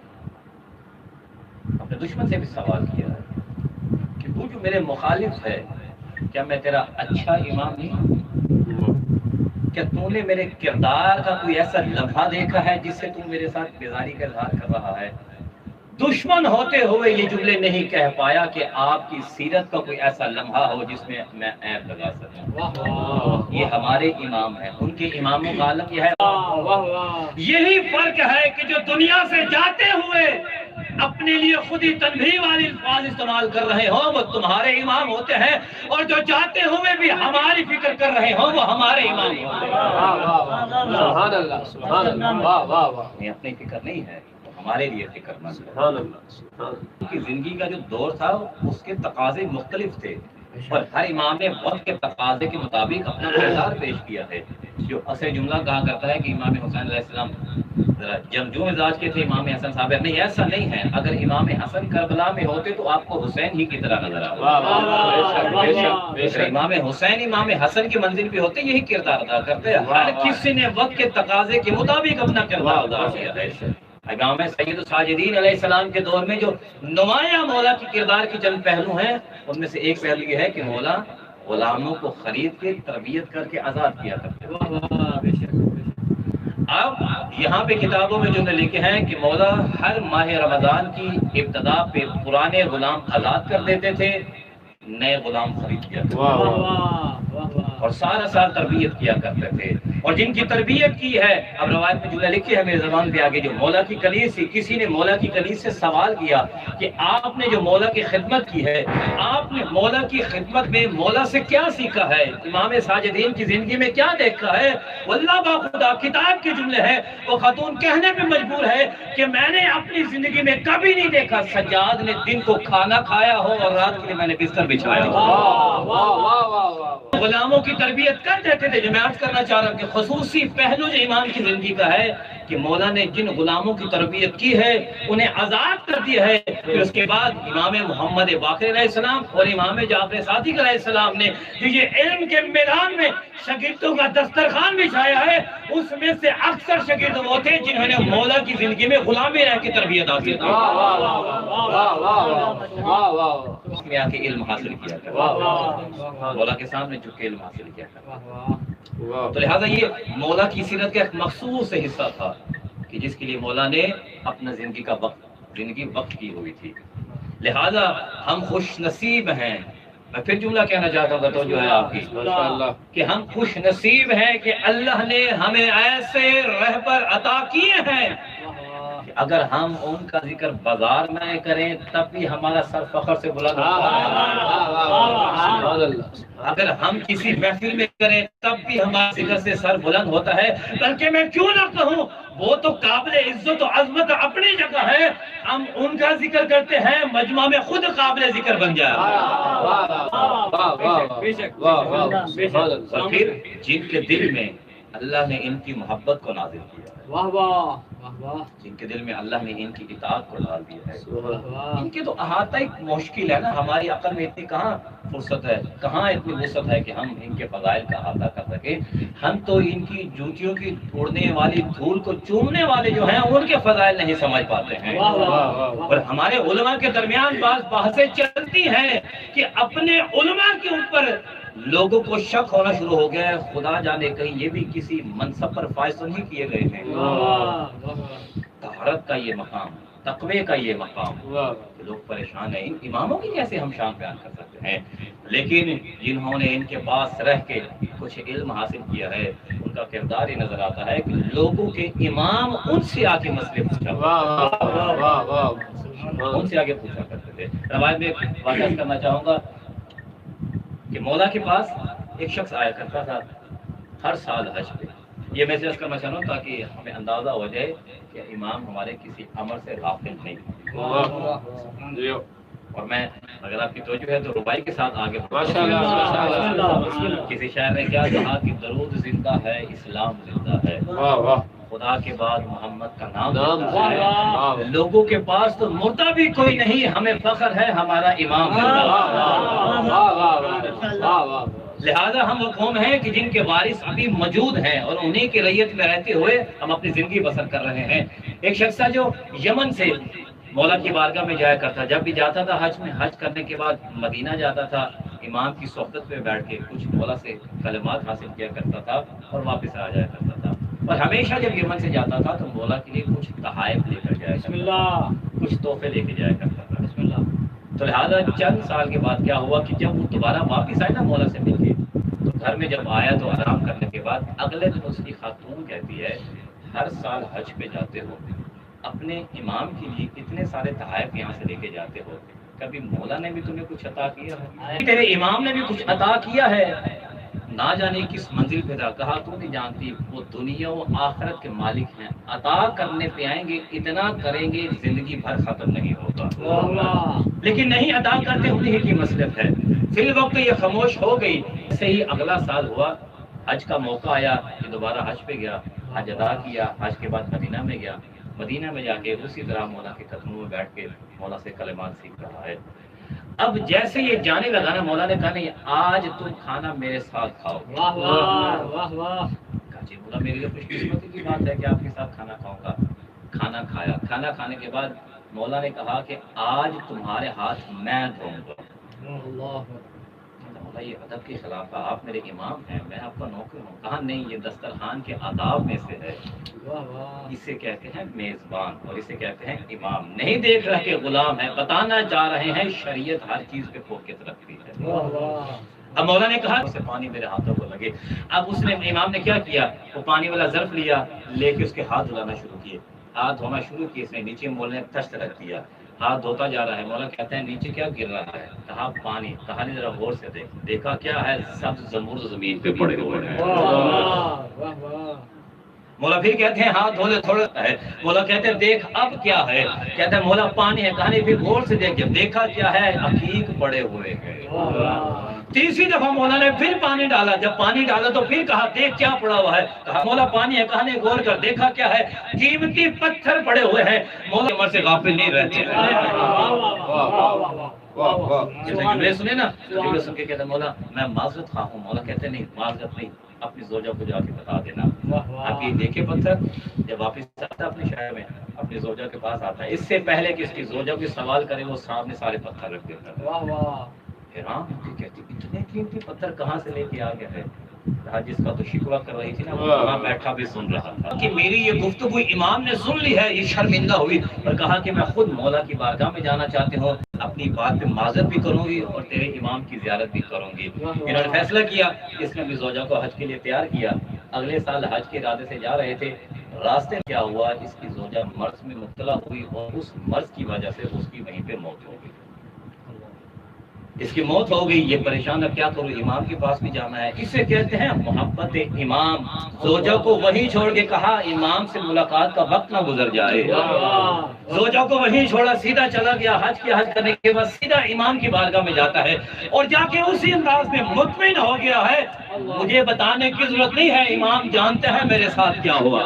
اپنے دشمن سے بھی سوال کیا ہے کہ تو جو میرے مخالف ہے، کیا میں تیرا اچھا امام نہیں ہوں؟ کیا تو نے میرے کردار کا کوئی ایسا لمحہ دیکھا ہے جس سے تو میرے ساتھ بیزاری کا اظہار کر رہا ہے؟ دشمن ہوتے ہوئے یہ جملے نہیں کہہ پایا کہ آپ کی سیرت کا کوئی ایسا لمحہ ہو جس میں میں عیب لگا سکوں۔ یہ ہمارے امام ہیں، ان کے اماموں کا عالم یہ ہے۔ یہی فرق ہے کہ جو دنیا سے جاتے ہوئے اپنے لیے خود ہی تنبیہ والی الفاظ استعمال کر رہے ہوں وہ تمہارے امام ہوتے ہیں، اور جو جاتے ہوئے بھی ہماری فکر کر رہے ہوں وہ ہمارے امام ہوتے ہیں۔ سبحان اللہ، سبحان اللہ، واہ واہ واہ، یہ اپنی فکر نہیں ہے، ہمارے لیے فکر مند ہے۔ سبحان اللہ، سبحان اللہ، ان کی زندگی کا جو دور تھا اس کے تقاضے مختلف تھے، اور ہر امام نے وقت کے تقاضے کے مطابق اپنا کردار پیش کیا ہے۔ جو اصل جملہ کہا کرتا ہے کہ امام حسین علیہ السلام ذرا جمجو مزاج کے تھے، امام حسن صاحب نہیں، ایسا نہیں ہے۔ اگر امام حسن کربلا میں ہوتے تو آپ کو حسین ہی کی طرح نظر آتا۔ واہ واہ واہ، بے شک، بے شک، بے اگر شک، امام حسین امام حسن کی منزل پہ ہوتے یہی کردار ادا کرتے۔ ہر کسی نے وقت کے تقاضے کے مطابق اپنا کردار ادا کیا ہے۔ امام سید الساجدین علیہ السلام کے دور میں جو نمایاں مولا کی کردار کی چند پہلو ہیں، ان میں سے ایک پہلو یہ ہے کہ مولا غلاموں کو خرید کے تربیت کر کے آزاد کیا کرتے تھے۔ اب یہاں پہ کتابوں میں جو نے لکھے ہیں کہ مولا ہر ماہ رمضان کی ابتدا پہ پرانے غلام آزاد کر دیتے تھے، نئے غلام خرید کیا کرتے تھے، اور سارا سال تربیت کیا کرتے تھے۔ اور جن کی تربیت کی ہے. اب روایت میں جملہ لکھی ہے میرے زبان پہ آگے, جو مولا کی کنیز تھی, کسی نے مولا کی کنیز سے سوال کیا کہ آپ نے جو مولا کی خدمت کی ہے, آپ نے مولا کی خدمت میں مولا سے کیا سیکھا ہے, امام ساجدین کی زندگی میں کیا دیکھا ہے؟ واللہ با خدا کتاب کے جملے ہیں. وہ خاتون کہنے پہ مجبور ہے کہ میں نے اپنی زندگی میں کبھی نہیں دیکھا سجاد نے دن کو کھانا کھایا ہو اور رات کے لیے میں نے بستر بچھایا ہو. غلاموں کی تربیت کر دیتے تھے. جو میں عرض کرنا چاہ رہا ہوں کہ خصوصی پہلو جو امام کی زندگی کا ہے کہ مولا نے جن غلاموں کی تربیت کی ہے انہیں آزاد کر دیا ہے. پھر اس کے بعد امام محمد باقر علیہ السلام اور امام جعفر صادق علیہ السلام نے جو یہ علم کے میدان میں شاگردوں کا دسترخوان بچھایا ہے, اس میں سے اکثر شاگرد وہ تھے جنہوں نے مولا کی زندگی میں غلامی رہ کے تربیت حاصل کی, اس میں آ کے علم حاصل کیا تھا, مولا کے سامنے جھک کے علم حاصل کیا تھا. تو لہٰذا یہ مولا کی سیرت کا ایک مخصوص حصہ تھا کہ جس کے لیے مولا نے اپنا زندگی وقت کی ہوئی تھی. لہذا ہم خوش نصیب ہیں. میں پھر جملہ کہنا چاہتا ہوں تو جو ہے آپ کی کہ ہم خوش نصیب ہیں کہ اللہ نے ہمیں ایسے رہبر عطا کیے ہیں کہ اگر ہم ان کا ذکر بازار میں کریں تب بھی ہمارا سر فخر سے بلند ہوتا ہے, اگر ہم کسی محفل میں کریں تب بھی ہمارا ذکر سے سر بلند ہوتا ہے. بلکہ میں کیوں نہ کہوں, وہ تو قابل عزت و عظمت اپنی جگہ ہے, ہم ان کا ذکر کرتے ہیں مجمع میں خود قابل ذکر بن جائے. اور پھر جن کے دل میں اللہ نے ان کی محبت کو نازل کیا, جن کے دل میں اللہ نے ان کی اطاعت کو ڈال دیا ہے, ان کے تو احاطہ ایک مشکل ہے نا. ہماری عقل میں اتنی کہاں فرصت ہے, کہاں اتنی وسعت ہے کہ ہم ان کے فضائل کا احاطہ کر سکیں. ہم تو ان کی جوتیوں کی اڑنے والی دھول کو چومنے والے جو ہیں ان کے فضائل نہیں سمجھ پاتے ہیں. اور ہمارے علماء کے درمیان بعض بحثیں چلتی ہیں کہ اپنے علماء کے اوپر لوگوں کو شک ہونا شروع ہو گیا ہے, خدا جانے کہیں یہ بھی کسی منصب پر فائز تو نہیں کیے گئے ہیں. طہارت کا یہ مقام, تقوی کا یہ مقام, لوگ پریشان ہیں. ان اماموں کی کیسے ہم شان بیان کر سکتے ہیں؟ لیکن جنہوں نے ان کے پاس رہ کے کچھ علم حاصل کیا ہے ان کا کردار یہ نظر آتا ہے کہ لوگوں کے امام ان سے آ کے مسئلے ان سے آگے پوچھا کرتے تھے. روایت میں ایک واقعہ کرنا چاہوں گا کہ مولا کے پاس ایک شخص آیا کرتا تھا ہر سال حج پہ. یہ میں سے کرنا چاہوں تاکہ ہمیں اندازہ ہو جائے کہ امام ہمارے کسی عمل سے غافل نہیں. اور میں اگر آپ کی توجہ ہے تو ربائی کے ساتھ آگے کسی شاعر نے کیا کہا کہ درود زندہ ہے, اسلام زندہ ہے, خدا کے بعد محمد کا نام ہے, لوگوں کے پاس تو مردہ بھی کوئی نہیں, ہمیں فخر ہے ہمارا امام. لہذا ہم وہ قوم ہیں کہ جن کے وارث ابھی موجود ہیں اور انہی کی رعیت میں رہتے ہوئے ہم اپنی زندگی بسر کر رہے ہیں. ایک شخص تھا جو یمن سے مولا کی بارگاہ میں جایا کرتا, جب بھی جاتا تھا حج میں, حج کرنے کے بعد مدینہ جاتا تھا, امام کی صحبت میں بیٹھ کے کچھ مولا سے کلمات حاصل کیا کرتا تھا اور واپس آ جایا کرتا تھا. اور ہمیشہ جب یمن سے جاتا تھا تو مولا کے لیے کچھ تحائف لے کر جایا کرتا تھا, کچھ تحفے لے کے جایا کرتا تھا. تو لہٰذا چند سال کے بعد کیا ہوا کہ جب وہ دوبارہ واپس آئے نا مولا سے مل کے, تو گھر میں جب آیا تو آرام کرنے کے بعد اگلے دن اس کی خاتون کہتی ہے ہر سال حج پہ جاتے ہو, اپنے امام کے لیے اتنے سارے تحائف یہاں سے لے کے جاتے ہو, کبھی مولا نے بھی تمہیں کچھ عطا کیا ہے؟ تیرے امام نے بھی کچھ عطا کیا ہے؟ نہ جانے کس منزل پہ تھا. کہا تو نہیں جانتی, وہ دنیا و آخرت کے مالک ہیں, عطا کرنے پہ آئیں گے, اتنا کریں گے زندگی بھر ختم نہیں ہوتا, لیکن نہیں عطا کرتے انہیں کی مصلحت ہے. فی الوقت یہ خاموش ہو گئی. ایسے ہی اگلا سال ہوا, حج کا موقع آیا کہ دوبارہ حج پہ گیا, حج ادا کیا, حج کے بعد مدینہ میں گیا, مدینہ میں جا کے اسی طرح مولا کے قدموں میں بیٹھ کے مولا سے کلمات سیکھ رہا ہے. اب جیسے یہ جانے لگا نا, مولا نے کہا نہیں آج تم کھانا میرے ساتھ کھاؤ. واہ واہ واہ. کہا جی مولا میرے لیے خوش قسمتی کی بات ہے کہ آپ کے ساتھ کھانا کھاؤں گا. کھانا کھایا. کھانا کھانے کے بعد مولا نے کہا کہ آج تمہارے ہاتھ میں دھوؤں گا. مولا یہ ادب کے خلاف ہے, آپ میرے امام ہیں, میں آپ کا نوکر ہوں. کہا نہیں, یہ دسترخوان کے آداب میں سے ہے. اسے کہتے ہیں میزبان اور اسے کہتے ہیں امام. نہیں دیکھ رہے کہ غلام ہے, بتانا چاہ رہے ہیں شریعت ہر چیز پہ فوقیت رکھتی ہے. اب مولا نے کہا اسے پانی میرے ہاتھوں کو لگے. اب اس نے امام نے کیا کیا, وہ پانی والا ظرف لیا, لے کے اس کے ہاتھ دھلانا شروع کیے. ہاتھ دھونا شروع کیے, اس نے نیچے مولا نے تشت رکھ دیا, ہاتھ دھوتا جا رہا ہے. مولا کہتے ہیں نیچے کیا گر رہا ہے؟ کہا پانی. کہا نہیں ذرا غور سے دیکھ. دیکھا کیا ہے؟ سبز زمرد زمین پہ پڑے ہوئے ہیں. مولا پھر کہتے ہیں ہاتھ دھولے تھوڑا ہے. مولا کہتے ہیں دیکھ اب کیا ہے؟ کہتے ہیں مولا پانی ہے. کہانی پھر غور سے دیکھ. جب دیکھا کیا ہے؟ عقیق پڑے ہوئے ہیں. تیسری دفعہ مولا نے پھر پانی ڈالا. جب پانی ڈالا تو پھر کہا دیکھ کیا پڑا ہوا ہے؟ کہا مولا پانی ہے. کہانی غور کر. دیکھا کیا ہے؟ قیمتی پتھر پڑے ہوئے ہیں. مولا عمر سے غافل نہیں رہتے. جملے سنے نا, جملے سن کے کہتے ہیں مولا میں معذرت خواہ ہوں. مولا کہتے ہیں نہیں معذرت نہیں, اپنی زوجہ کو جا کے بتا دینا. آپ یہ دیکھے پتھر, جب واپس آتا ہے اپنے شہر میں اپنی زوجہ کے پاس آتا ہے, اس سے پہلے کہ اس کی زوجہ کو سوال کرے وہ سامنے سارے پتھر رکھ دیتا ہے. حیران کہتی اتنے قیمتی پتھر کہاں سے لے کے آ گیا ہے؟ کہا جس کا تو شکوہ کر رہی تھی نا وہ وہاں بیٹھا بھی سن رہا تھا کہ میری یہ گفتگو امام نے سن لی ہے. یہ شرمندہ ہوئی اور کہا کہ میں خود مولا کی بارگاہ میں جانا چاہتی ہوں, اپنی بات پہ معذرت بھی کروں گی اور تیرے امام کی زیارت بھی کروں گی. انہوں نے فیصلہ کیا, اس نے بھی زوجہ کو حج کے لیے تیار کیا. اگلے سال حج کے ارادے سے جا رہے تھے. راستے میں کیا ہوا, اس کی زوجہ مرض میں مبتلا ہوئی اور اس مرض کی وجہ سے اس کی وہیں پہ موت ہو گئی. اس کی موت ہو گئی. یہ پریشان ہے کیا کروں, امام کے پاس بھی جانا ہے. اسے کہتے ہیں محبت امام. زوجہ کو وہیں چھوڑ کے کہا امام سے ملاقات کا وقت نہ گزر جائے. زوجہ کو وہیں چھوڑا, سیدھا چلا گیا. حج کرنے کے بعد سیدھا امام کی بارگاہ میں جاتا ہے اور جا کے اسی انداز میں مطمئن ہو گیا ہے. مجھے بتانے کی ضرورت نہیں ہے, امام جانتے ہیں میرے ساتھ کیا ہوا.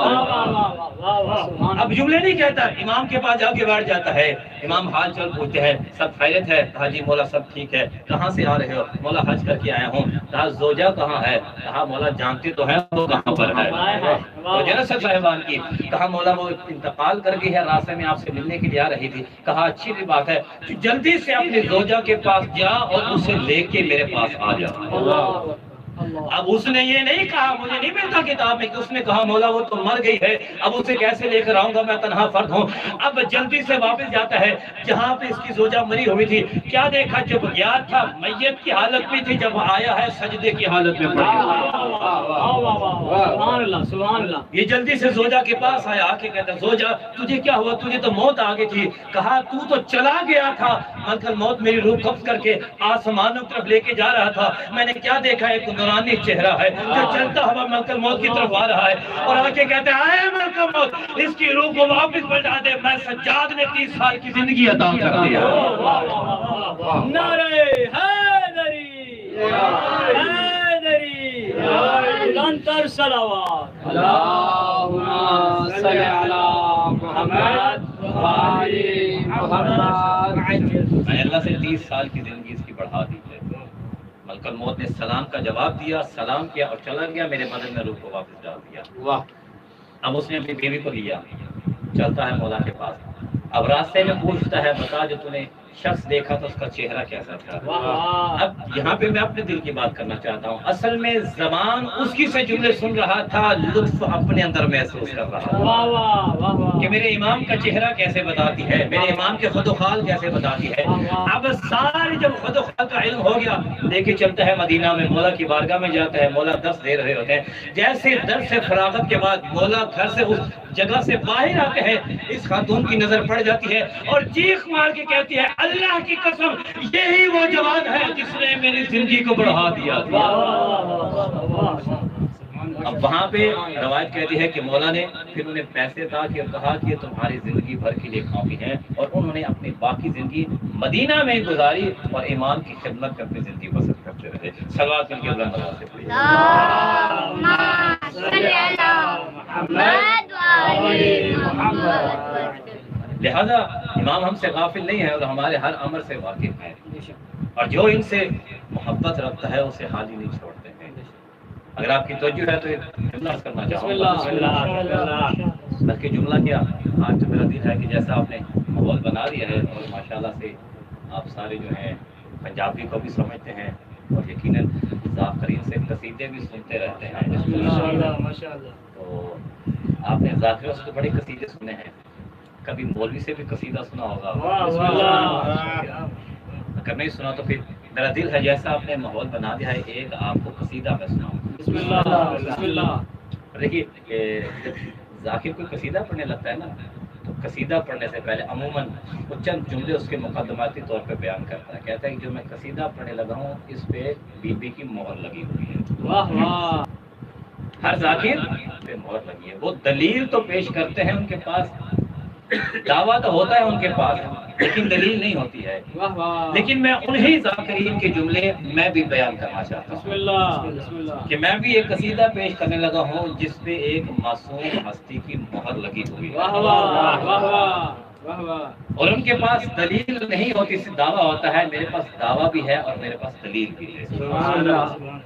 اب جملے نہیں کہتا, امام کے پاس جا کے بیٹھ جاتا ہے. امام حال چال پوچھتے ہیں, سب خیریت ہے؟ کہا جی مولا سب ٹھیک ہے. کہاں سے آ رہے ہو؟ مولا حج کر کے آیا ہوں. کہا زوجہ کہاں ہے؟ کہا مولا جانتے تو ہیں وہ کہاں پر ہے. سب صاحبان کی. کہا مولا وہ انتقال کر گئی ہے, راستے میں آپ سے ملنے کے لیے آ رہی تھی. کہا اچھی بات ہے, جلدی سے اپنی زوجہ کے پاس جا اور اسے لے کے میرے پاس آ جا. اب اس نے یہ نہیں کہا مجھے نہیں ملتا کتاب میں, کہ اس نے کہا مولا وہ تو مر گئی ہے, اب اسے کیسے لے کر آؤں گا, میں تنہا فرد ہوں. اب جلدی سے واپس جاتا ہے جہاں پہ اس کی زوجہ مری ہوئی تھی. کیا دیکھا, جب گیا تھا میت کی حالت میں تھی, جب آیا ہے سجدے کی حالت میں پڑی. یہ جلدی سے زوجہ کے پاس آیا, آ کے کہتا زوجہ تجھے کیا ہوا, تجھے تو موت آ گئی تھی. کہا تو چلا گیا تھا, ملکل موت میری روح قبض کر کے آسمانوں کی طرف لے کے جا رہا تھا. میں نے کیا دیکھا, ایک نورانی چہرہ ہے جو چلتا ہوا ملکل موت کی طرف آ رہا ہے, اور آ کے کہتے ہیں اے ملکل موت اس کی روح کو واپس بلٹا دے. میں سجاد نے 30 سال کی زندگی عطا کر دیا. نعرہ حیدری حیدری بلندتر صلوات. اللہم صل علی محمد وآل محمد. میں اللہ سے 30 سال کی زندگی اس کی بڑھا دی ہے. ملکل موت نے سلام کا جواب دیا, سلام کیا اور چلا گیا, میرے بدن میں روح کو واپس ڈال دیا. اب اس نے اپنی بیوی کو لیا, چلتا ہے مولا کے پاس. اب راستے میں پوچھتا ہے بتا جو تو نے شخص دیکھا تو اس کا چہرہ کیسا تھا. اب یہاں پہ میں اپنے دل کی بات کرنا چاہتا ہوں. اصل میں زبان اس کی سے جملے سن رہا تھا, لطف اپنے اندر محسوس کر رہا تھا کہ میرے امام کا چہرہ کیسے بتاتی ہے, میرے امام کے خد و خال کیسے بتاتی ہے. اب سارے جب خد و خال کا علم ہو گیا, لے کے چلتا ہے مدینہ میں, مولا کی بارگاہ میں جاتا ہے. مولا درس دے رہے ہوتے ہیں. جیسے درس سے فراغت کے بعد مولا گھر سے اس جگہ سے باہر آتے ہیں, اس خاتون کی نظر پڑ جاتی ہے اور چیخ مار کے کہتی ہے اللہ کی قسم یہی وہ جوان ہے جس نے میری زندگی کو بڑھا دیا تھا. اب وہاں پہ روایت کہتی ہے کہ مولا نے پھر انہیں پیسے عطا کیے اور کہا کہ یہ تمہاری زندگی بھر کے لیے کافی ہے, اور انہوں نے اپنی باقی زندگی مدینہ میں گزاری اور امام کی خدمت میں اپنی زندگی بسر کرتے رہے. صلوات مل کے اللہ تعالیٰ سے پڑھیے. لہذا امام ہم سے غافل نہیں ہے اور ہمارے ہر امر سے واقف ہے, اور جو ان سے محبت رکھتا ہے اسے حال ہی نہیں چھوڑتے ہیں. اگر آپ کی توجہ ہے تو ایک جملہ کرنا چاہوں گا, بلکہ جملہ کیا, آج تو میرا دل ہے کہ جیسا آپ نے ماحول بنا دیا ہے اور ماشاءاللہ سے آپ سارے جو ہیں پنجابی کو بھی سمجھتے ہیں اور یقیناً ذاکرین سے قصیدے بھی سنتے رہتے ہیں. تو آپ نے ذاکروں سے تو بڑے قصیدے سنے ہیں, کبھی مولوی سے بھی قصیدہ سنا ہوگا, اگر نہیں سنا تو پھر میرا دل ہے جیسا آپ نے ماحول بنا دیا ہے، ایک آپ کو قصیدہ میں سناؤں۔ بسم اللہ بسم اللہ۔ دیکھیے ذاکر کوئی قصیدہ پڑھنے لگتا ہے نا، تو قصیدہ پڑھنے سے پہلے عموماً وہ چند جملے اس کے مقدماتی طور پہ بیان کرتا ہے، کہتا ہے کہ جو میں قصیدہ پڑھنے لگا ہوں اس پہ بی بی کی مہر لگی ہوئی ہے۔ واہ واہ۔ ہر ذاکر پہ مہر لگی ہے۔ وہ دلیل تو پیش کرتے ہیں، ان کے پاس دعویٰ تو ہوتا ہے ان کے پاس، لیکن دلیل نہیں ہوتی ہے۔ واہ واہ۔ لیکن میں انہی ذاکرین کے جملے میں بھی بیان کرنا چاہتا بسم ہوں اللہ بسم اللہ۔ کہ میں بھی ایک قصیدہ پیش کرنے لگا ہوں جس پہ ایک معصوم ہستی کی مہر لگی ہوئی ہے، واہ واہ واہ واہ واہ واہ۔ اور ان کے پاس دلیل نہیں ہوتی، صرف دعویٰ ہوتا ہے۔ میرے پاس دعویٰ بھی ہے اور میرے پاس دلیل بھی ہے۔ سبحان اللہ۔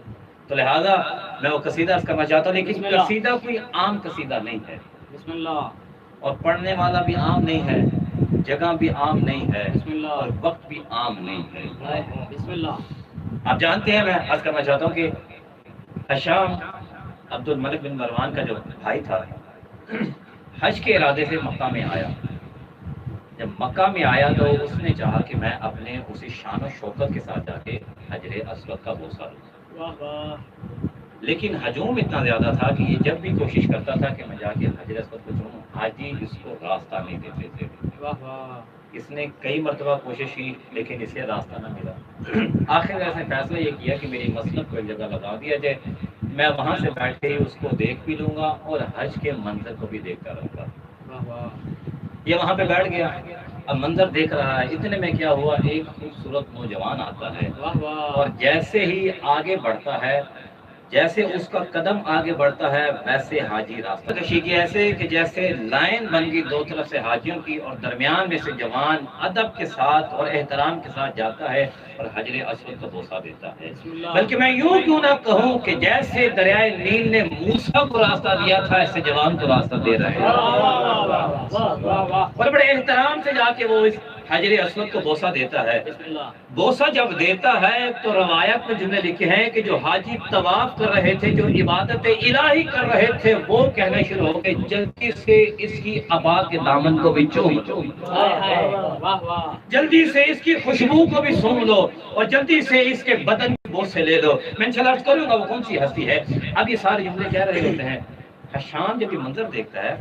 تو لہذا میں وہ قصیدہ کرنا چاہتا ہوں، بسم لیکن اللہ۔ قصیدہ کوئی عام قصیدہ نہیں ہے، بسم اللہ اور پڑھنے والا بھی عام نہیں ہے، جگہ بھی عام نہیں ہے، بسم اللہ۔ اور وقت بھی عام نہیں ہے۔ بسم اللہ۔ آپ جانتے ہیں، میں عرض کرنا چاہتا ہوں کہ ہشام عبد الملک بن مروان کا جو بھائی تھا، حج کے ارادے سے مکہ میں آیا۔ جب مکہ میں آیا تو اس نے چاہا کہ میں اپنے اسی شان و شوکت کے ساتھ جا کے حجر اسود کا بوسہ لوں، واہ واہ۔ لیکن ہجوم اتنا زیادہ تھا کہ یہ جب بھی کوشش کرتا تھا کہ میں جا کے حجر اسود کو چھوؤں، حاجی اس کو راستہ نہیں دیتے تھے۔ واہ واہ۔ اس نے کئی مرتبہ کوشش کی لیکن اسے راستہ نہ ملا۔ آخر اس نے فیصلہ یہ کیا کہ میری مسلک کو ایک جگہ لگا دیا جائے، میں وہاں سے بیٹھ کے اس کو دیکھ بھی لوں گا اور حج کے منظر کو بھی دیکھتا رہوں گا۔ واہ واہ۔ یہ وہاں پہ بیٹھ گیا، اب منظر دیکھ رہا ہے۔ اتنے میں کیا ہوا، ایک خوبصورت نوجوان آتا ہے، واہ واہ۔ اور جیسے ہی آگے بڑھتا ہے، جیسے اس کا قدم آگے بڑھتا ہے، ویسے حاجی راستہ کشی کی، ایسے کہ جیسے لائن بن گئی دو طرف سے حاجیوں کی، اور درمیان میں سے جوان ادب کے ساتھ اور احترام کے ساتھ جاتا ہے اور حجر اسود کا بوسہ دیتا ہے۔ بسم اللہ۔ بلکہ میں یوں کیوں نہ کہوں کہ جیسے دریائے نیل نے موسیٰ کو راستہ دیا تھا، ایسے جوان کو راستہ دے رہے واہ ہیں، واہ واہ واہ واہ۔ اور بڑے احترام سے جا کے وہ اس حجر اسود کو بوسہ دیتا ہے۔ بسم اللہ۔ بوسہ جب دیتا ہے تو روایت میں جملے لکھے ہیں کہ جو حاجی طواف کر رہے تھے، جو عبادت الہی کر رہے تھے، وہ کہنا شروع ہو گئے جلدی سے اس کی عبا کے دامن کو بھی چوم لو، ہائے ہائے، واہ واہ۔ جلدی سے اس کی خوشبو کو بھی سونگ لو، اور جلدی سے اس کے بدن کے بوسے لے لو۔ میں انشاءاللہ عرض کروں گا وہ کون سی ہستی ہے۔ اب یہ سارے جملے کہہ رہے ہوتے ہیں، حشام جب یہ منظر دیکھتا ہے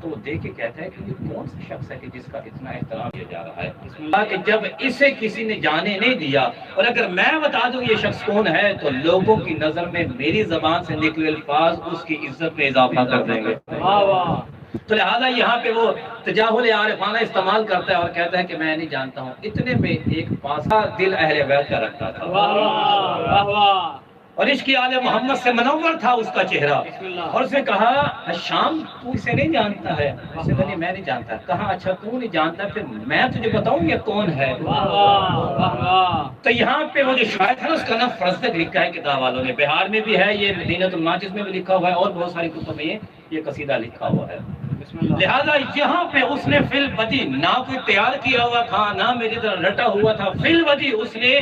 تو وہ دیکھ کے کہتا ہے کہ یہ کون سا شخص ہے کہ جس کا اتنا احترام کیا جا رہا ہے، کہ جب اسے کسی نے جانے نہیں دیا، اور اگر میں بتا دوں یہ شخص کون ہے تو لوگوں کی نظر میں میری زبان سے نکلے الفاظ اس کی عزت میں اضافہ کر دیں گے۔ واہ واہ۔ تو لہٰذا یہاں پہ وہ تجاہل عارفانہ استعمال کرتا ہے اور کہتا ہے کہ میں نہیں جانتا ہوں۔ اتنے میں ایک پاسا دل اہل بیت کا رکھتا تھا، واہ واہ واہ واہ۔ اور عشق آل محمد سے منور تھا اس کا چہرہ، بسم اللہ۔ اور اس نے کہا حشام تو اسے نہیں جانتا ہے؟ اس نے کہا نہیں میں نہیں جانتا۔ کہا اچھا تو نہیں جانتا، پھر میں تجھے بتاؤں یہ کون ہے۔ واہ واہ واہ واہ۔ تو یہاں پہ وہ جو شاعر ہے نا اس کا نام فرزدق لکھا ہے کتاب والوں نے، بہار میں بھی ہے، یہ مدینۃ الماجز میں بھی لکھا ہوا ہے، اور بہت ساری کتب میں یہ قصیدہ لکھا ہوا ہے۔ بسم اللہ۔ لہذا یہاں پہ اس نے فی البدی نہ کوئی تیار کیا ہوا تھا، نہ میری طرح رٹا ہوا تھا، فی البدی اس نے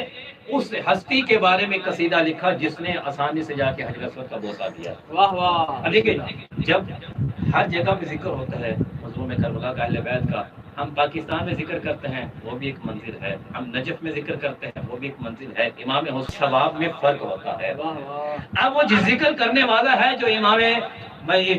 اس ہستی کے بارے میں قصیدہ لکھا جس نے آسانی سے جا کے حجر اسود کا بوسہ دیا۔ واہ واہ۔ اب دیکھیں، جب ہر جگہ پہ ذکر ہوتا ہے مظلوم کربلا کا، اہل بیت کا، ہم پاکستان میں ذکر کرتے ہیں وہ بھی ایک منزل ہے، ہم نجف میں ذکر کرتے ہیں وہ بھی ایک منزل ہے، امام حسین ثواب میں فرق ہوتا ہے۔ واہ واہ۔ اب وہ جس ذکر کرنے والا ہے، جو امام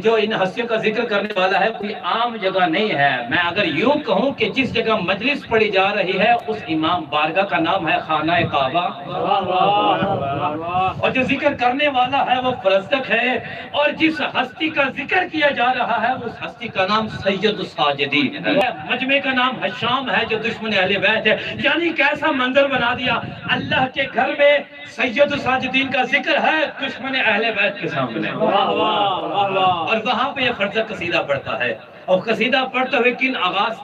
جو ان ہستیوں کا ذکر کرنے والا ہے، کوئی عام جگہ نہیں ہے۔ میں اگر یوں کہوں کہ جس جگہ مجلس پڑھی جا رہی ہے اس امام بارگاہ کا نام ہے خانہ کعبہ، واہ واہ واہ واہ۔ اور جو ذکر کرنے والا ہے وہ فرزدق ہے، اور جس ہستی کا ذکر کیا جا رہا ہے اس ہستی کا نام سید الساجدین ہے، مجمع کا نام حشام ہے جو دشمن اہل بیت ہے۔ یعنی کیسا منظر بنا دیا، اللہ کے گھر میں سید الساجدین کا ذکر ہے دشمن اہل بیت کے سامنے، واہ واہ واہ واہ۔ اور وہاں پہ یہ فرزدق قصیدہ پڑھتا ہے، اور قصیدہ پڑھتے ہوئے کن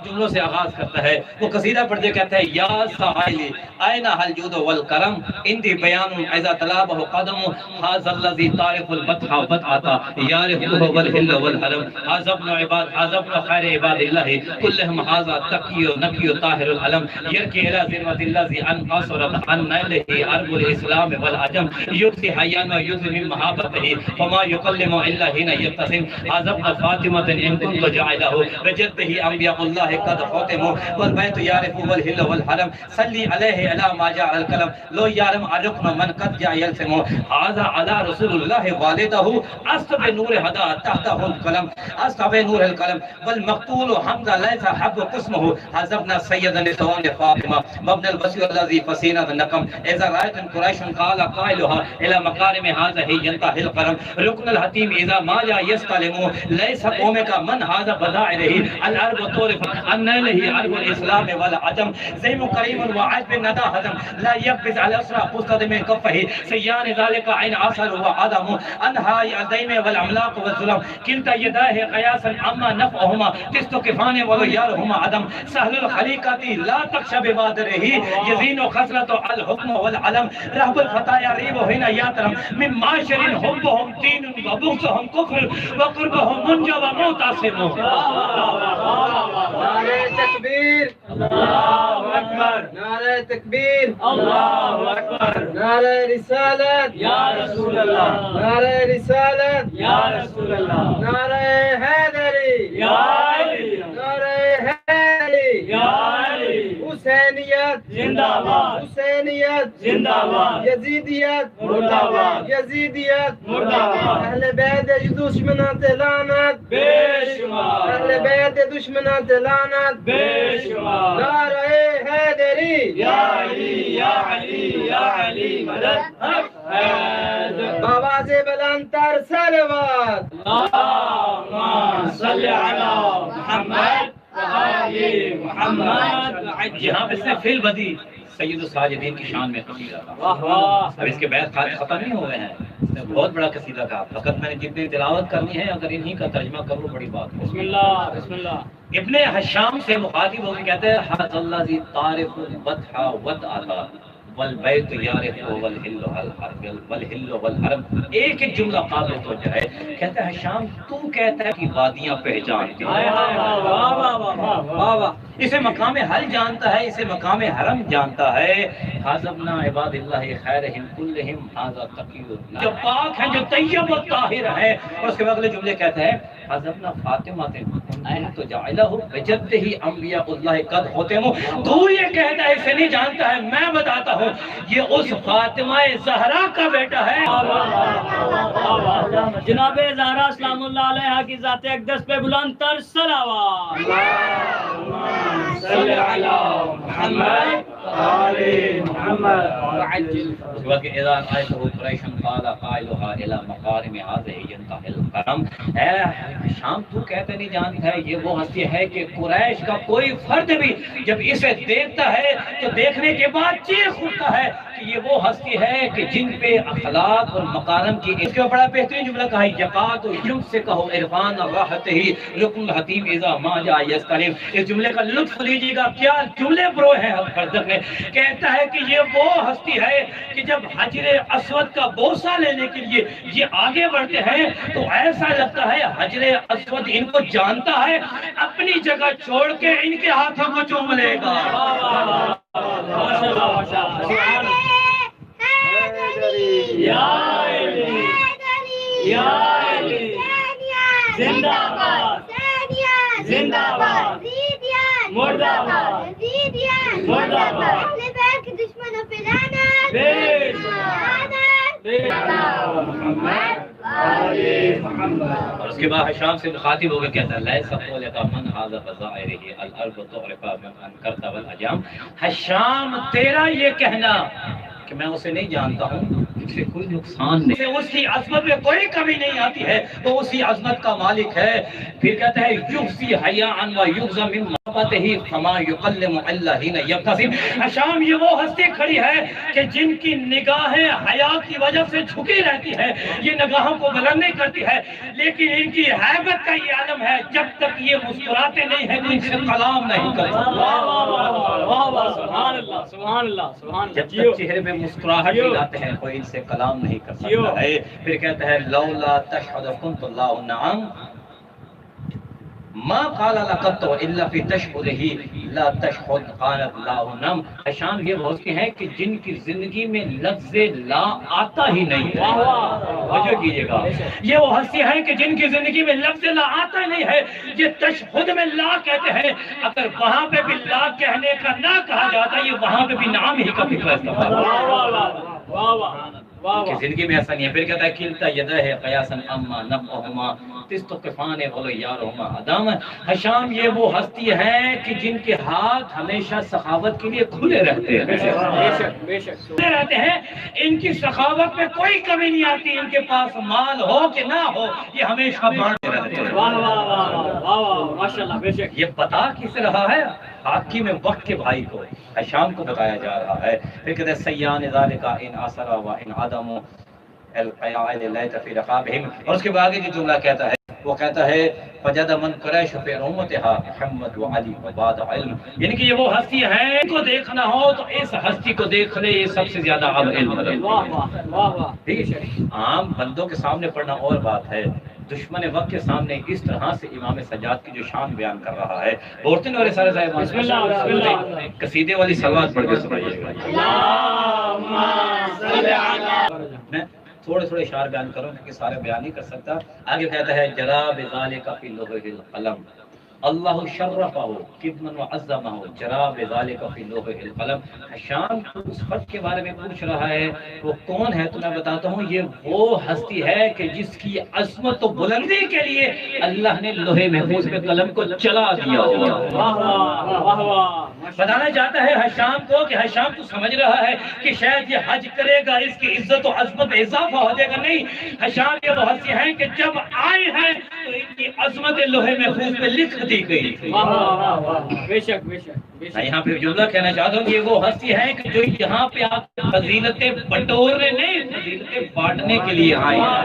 جملوں سے آغاز کرتا ہے؟ وہ قصیدہ پڑھتے کہتا ہے یا سائلی این الجود والکرم اندی بیان اذا طلبہ قدم ھذا الذی تعرف البطح بطعتا یعرفہ والحل والحرم ھذا ابن عباد ھذا ابن خیر عباد اللہ کلہم ھذا تقی نقی طاہر العلم یرکی الی ذمۃ الذی ان قصرت عن نالہ عرب الاسلام والعجم یؤتی حیان و یؤذی من محابتہ فما یکلم الا حین يبتسم عزب فاطمة إن كنت جعله بجده أنبياء الله قد ختموا والبيت يعرف والهل والحرم صلي عليه على ما جاء الكلام لو يعلم الركن من قد جاء يلزم هذا على رسول الله والده أصطب نور هدى تحته القلم أصطب نور القلم والمقتول حمزة ليس حب قسمه حزبنا سيدا لثوان فاطمة مبنى البصير الذي فسينا النقم إذا رأيت قريش قال قائلها إلى مكارم هذا هي ينتهي القرم ركن الحتيم إذا ما جاء يستلم ليس قومك من هذا بظاهره العرب طورف أن له عرب الإسلام والعجم زيم كريم وعجب الندى هدم لا يقبض على أسرى قصد من كفه سيان ذلك عين عصر وعدم أنها الديم والأملاك والظلم كلتا يداه قياسا أما نفعهما تست كفان وليارهما عدم سهل الخليقة لا تخشى ببادره يزين خسرة الحكم والعلم رهب الفتايا ريب هنا ياترم من معاشر حبهم دين وبغضهم كفر وقربهم منجى ومعتصم نعرہ تکبیر اللہ اکبر، نعرہ تکبیر اللہ اکبر، نعرہ رسالت یا رسول اللہ، نعرہ رسالت یا رسول اللہ، نعرہ حیدری یا علی، نعرہ حیدری یا علی، حسینیت زندہ باد، حسینیت زندہ باد، یزیدیت مردہ باد، یزیدیت مردہ باد، اہل بیت دشمنان لعنت بے شمار، اہل بیت دشمنان لعنت بے شمار، نعرہ حیدری یا علی یا علی یا علی مدد حیدر، بآواز بلند تر صلوات اللہم صلی علی محمد وآل محمد۔ یہاں پہ صرف فعل بدی سید الساجدین کی شان میں قصیدہ تھا۔ اب اس کے بعد ختم نہیں ہوئے ہیں، بہت بڑا قصیدہ تھا، فقط میں نے جتنی تلاوت کرنی ہے اگر انہی کا ترجمہ کروں بڑی بات ہو۔ بسم اللہ بسم اللہ۔ ابن حشام سے مخاطب ہو کے کہتے ہیں حض اللہ ذی طارف البتح ودعتا والبیت یارف والحل والحرم۔ ایک ایک جملہ قابل توجہ ہے، کہتا ہے حشام تو کہتا ہے کہ وادیاں پہچانتی ہیں، اسے مقام حل جانتا ہے، اسے مقام حرم جانتا ہے۔ حاضبنا عباد اللہ خیرہم کلہم ھذا تقی اللہ، جو پاک ہیں جو طیب و طاہر ہیں۔ اور اس کے بعد اگلے جملے کہتا ہے حاضبنا فاطمہ تو جعلہ بجدہ انبیاء اللہ قد ختموا۔ تو یہ کہتا ہے اسے نہیں جانتا ہے، میں بتاتا ہوں یہ اس فاطمہ زہرا کا بیٹا ہے۔ جناب زہرا سلام اللہ علیہ کی ذات اقدس پہ بلند تر صلوات۔ صلی علی محمد آل محمد وعجل۔ اس کے بعد کہ اذا آیتہ قریش قال قائلها الى مقارم هذه ينتهي القرم۔ اے شام تو کہتے نہیں جانتا ہے یہ وہ ہستی ہے کہ قریش کا کوئی فرد بھی جب اسے دیکھتا ہے تو دیکھنے کے بعد چیخ اٹھتا ہے کہ یہ وہ ہستی ہے کہ جن پہ اخلاق اور مکارم کی۔ اس کے بڑا بہترین جملہ کہا ہے یقات یوم سے کہو عرفان راحت ہی رکن الحتیم اذا ما جاء یستلم۔ اس جملے کا لطف لیجیے گا، کیا جملے برو ہیں فرزق نے۔ کہتا ہے کہ یہ وہ ہستی ہے کہ جب حجر اسود کا بوسہ لینے کے لیے یہ آگے بڑھتے ہیں تو ایسا لگتا ہے حجر اسود ان کو جانتا ہے، اپنی جگہ چھوڑ کے ان کے ہاتھوں کو چوم لے گا۔ یا علی یا علی زندہ باد زندہ باد مردہ باد مردہ باد دشمنوں پہ لعنت بے شمار۔ اور اس کے بعد حشام سے مخاطب ہو کے کہتا ہے لیس قولک من ھذا بظاہرہ الارض تعرف من انکرت والاجام۔ حشام تیرا یہ کہنا کہ میں اسے نہیں جانتا ہوں اسے کوئی نقصان نہیں، اس کی عظمت میں کوئی کمی نہیں آتی ہے، وہ اسی عظمت کا مالک ہے۔ پھر کہتا ہے یغزی حیاء و یغزی من محبتہ فما یقلم الا حین یبتسم۔ حشام یہ وہ ہستی کھڑی ہے کہ جن کی نگاہیں حیا کی وجہ سے جھکی رہتی ہے، یہ نگاہوں کو بلند نہیں کرتی ہے، لیکن ان کی ہیبت کا یہ عالم ہے جب تک یہ مسکراتے نہیں ہیں تو ان سے کلام نہیں کرتے۔ سبحان اللہ سبحان اللہ سبحان جب تک چہرے پہ مسکراہٹ نہیں لاتے ہیں کوئی ان سے کلام نہیں کر سکتا ہے۔ پھر کہتا ہے لولا تشہد کنت اللہ نعم ما قال لقد الا في تشهده لا تشهد قالت لا نم. حشام یہ ہوتے ہیں کہ جن کی زندگی میں لفظ لا آتا ہی نہیں ہے. توجہ کیجئے گا, یہ وہ ہستی ہیں کہ جن کی زندگی میں لفظ لا آتا ہی نہیں ہے. یہ تشہد میں لا کہتے ہیں, اگر وہاں پہ بھی لا کہنے کا نہ کہا جاتا یہ وہاں پہ بھی نام ہی کا فکر استعمال کی زندگی میں ایسا نہیں ہے. پھر کہتا ہے کلتا یدہ ہے قیاسن اما نبعہما تستقفان ولو یارہما ادام. حشام یہ وہ ہستی ہے کہ جن کے ہاتھ ہمیشہ سخاوت کے لیے کھلے رہتے ہیں, کھلے رہتے ہیں. ان کی سخاوت میں کوئی کمی نہیں آتی. ان کے پاس مال ہو کہ نہ ہو یہ ہمیشہ بانٹتے رہتے ہیں. یہ بتا کس رہا ہے حاکم وقت کے بھائی کو, حشام کو بتایا جا رہا ہے. پھر کہتے ہیں سیان ذالک ان اثر و ان عدم القیاء لیت فی رقابہم. اور اس کے بعد جو جملہ کہتا ہے وہ کہتا ہے فجد من قریش فی امتها محمد و علی و بعد علم. یعنی کہ یہ وہ ہستی ہے کو دیکھنا ہو تو اس ہستی کو دیکھ لے, یہ سب سے زیادہ اب علم ہے. عام بندوں کے سامنے پڑھنا اور بات ہے, دشمن وقت کے سامنے اس طرح سے امام سجاد کی جو شان بیان کر رہا ہے. بورتن والے سارے صاحب بسم اللہ قصیدے والی سلوات پڑھ کے سنائیے گا. میں تھوڑے تھوڑے اشعار بیان کروں کیونکہ سارے بیان نہیں کر سکتا. آگے کہتا ہے جرا بذالک فی لوح القلم اللہ شرفہ کدمن وعظمہ جرا بذالک فی لوح القلم. حشام اس خط کے بارے میں پوچھ رہا ہے وہ کون ہے تو میں بتاتا ہوں. یہ وہ ہستی ہے کہ جس کی عظمت و بلندی کے لیے اللہ نے لوح محفوظ پہ قلم کو چلا دیا ہوا. بتانا چاہتا ہے حشام کو کہ حشام تو سمجھ رہا ہے کہ شاید یہ حج کرے گا اس کی عزت و عظمت میں اضافہ ہو جائے گا. نہیں, حشام یہ وہ ہستی ہیں کہ جب آئے ہیں تو ان کی عظمت لوح محفوظ پہ لکھ دی گئی. بے شک بے شک. میں یہاں پہ جملہ کہنا چاہتا ہوں کہ یہ وہ ہستی ہے کہ جو یہاں پہ آپ فضیلتیں بٹورنے نہیں, فضیلتیں بانٹنے کے لیے آئے ہیں.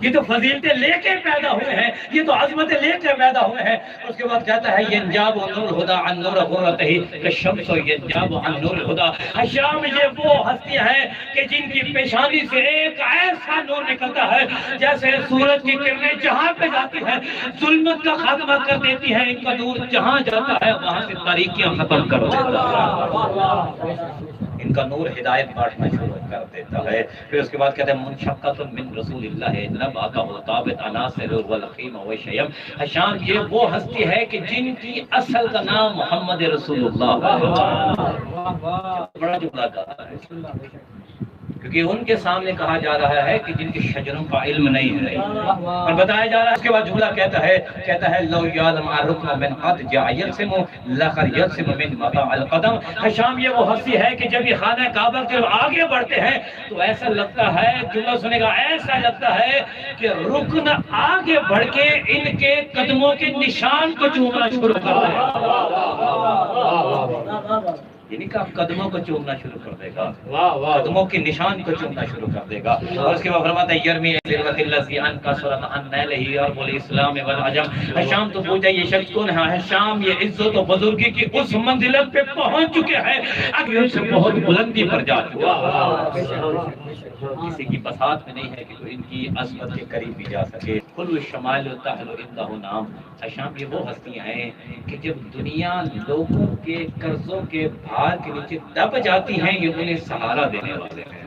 یہ تو فضیلتیں لے کے پیدا ہوئے ہیں, یہ تو عظمتیں لے کے پیدا ہوئے ہیں. اس کے بعد کہتا ہے ینجاب نور الہدی عن نور غرتہ کالشمس ینجاب عن نور الہدی. حشام یہ وہ ہستی ہے کہ جن کی پیشانی سے ایک ایسا نور نکلتا ہے جیسے سورج کی کرنیں جہاں پہ جاتی ہیں ظلمت کا خاتمہ کر دیتی ہیں. ان کا نور جہاں جاتا ہے وہاں سے تاریکیاں ختم کر دیتا ہے. ان کا نور ہدایت بانٹنا شروع کر دیتا ہے. پھر اس کے بعد کہتے ہیں منشقۃ من رسول اللہ نبعہ طابت عناصر والخیم وشیم. حشام یہ وہ ہستی ہے کہ جن کی اصل کا نام محمد رسول اللہ ہے. بڑا جملہ کہا ہے کیونکہ ان کے سامنے کہا جا رہا ہے کہ جن کے شجروں کا علم نہیں ہے اور بتایا جا رہا ہے. اس کے بعد جملہ کہتا ہے لو یعلم الرکن من قد جاء یرسم لخر یرسم من مطاع القدم. حشام یہ وہ ہستی ہے کہ جب یہ خانہ کعبہ کے آگے بڑھتے ہیں تو ایسا لگتا ہے, جملہ سنے گا, ایسا لگتا ہے کہ رکن آگے بڑھ کے ان کے قدموں کے نشان کو چومنا شروع کر دے گا. یعنی کہ قدموں کو چومنا شروع کر دے گا, قدموں کے نشان کو چومنا شروع کر دے گا. اور اس کے بعد فرماتا ہے یرمی ذرۃ الذی ان کثرت عن نیلہ ارب الاسلام والعجم. حشام تو پوچھا یہ شخص کون ہے؟ حشام یہ عزت و بزرگی کی اس منزلت پہ پہنچ چکے ہیں اب ان سے بہت بلندی پر جا چکا ہے. کسی کی بساط میں نہیں ہے کہ کوئی ان کی عظمت کے قریب بھی جا سکے. کل الشمائل تحل عندہ نام. حشام یہ وہ ہستیاں ہیں کہ جب دنیا لوگوں کے قرضوں کے بھار کے نیچے دب جاتی ہیں یہ انہیں سہارا دینے والے ہیں.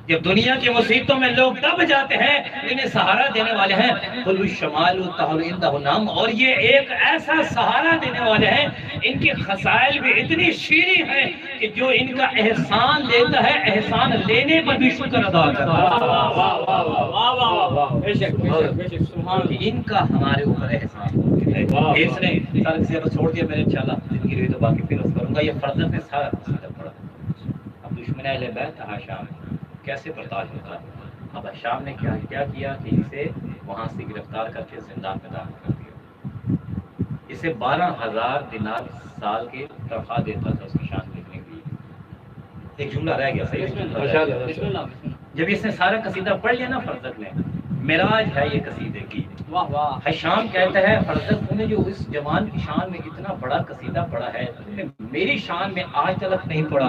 جب دنیا کی مصیبتوں میں لوگ دب جاتے ہیں انہیں سہارا دینے والے ہیں. کل الشمائل تحل عندہ نام. اور یہ ایک ایسا سہارا دینے والے ہیں, ان کی خصائل بھی اتنی شیریں ہیں کہ جو ان کا احسان لیتا ہے احسان لینے پر بھی شکر ادا کرتا ہے. ان کا ہمارے اوپر احسان ہے. اس نے سارے کسی چھوڑ دیا, میں نے انشاءاللہ زندگی رہی تو باقی پھر کروں گا. یہ فرض میں سارا قصیدہ پڑھا. اب دشمن اہل بیت حشام کیسے برداشت ہوتا ہے. اب حشام نے کیا کیا کہ اسے وہاں سے گرفتار کر کے زندان میں داخل کر دیا. اسے 12,000 دینار سال کے تنخواہ دیتا تھا اس کی شان لکھنے کے لیے. ایک جملہ رہ گیا صحیح. جب اس نے سارا قصیدہ پڑھ لیا نا فرزت میں, معراج ہے یہ قصیدے کی. حشام کہتا ہے فرزت نے جو اس جوان کی شان میں اتنا بڑا قصیدہ پڑھا ہے تم نے میری شان میں آج تک نہیں پڑھا.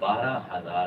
12,000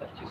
25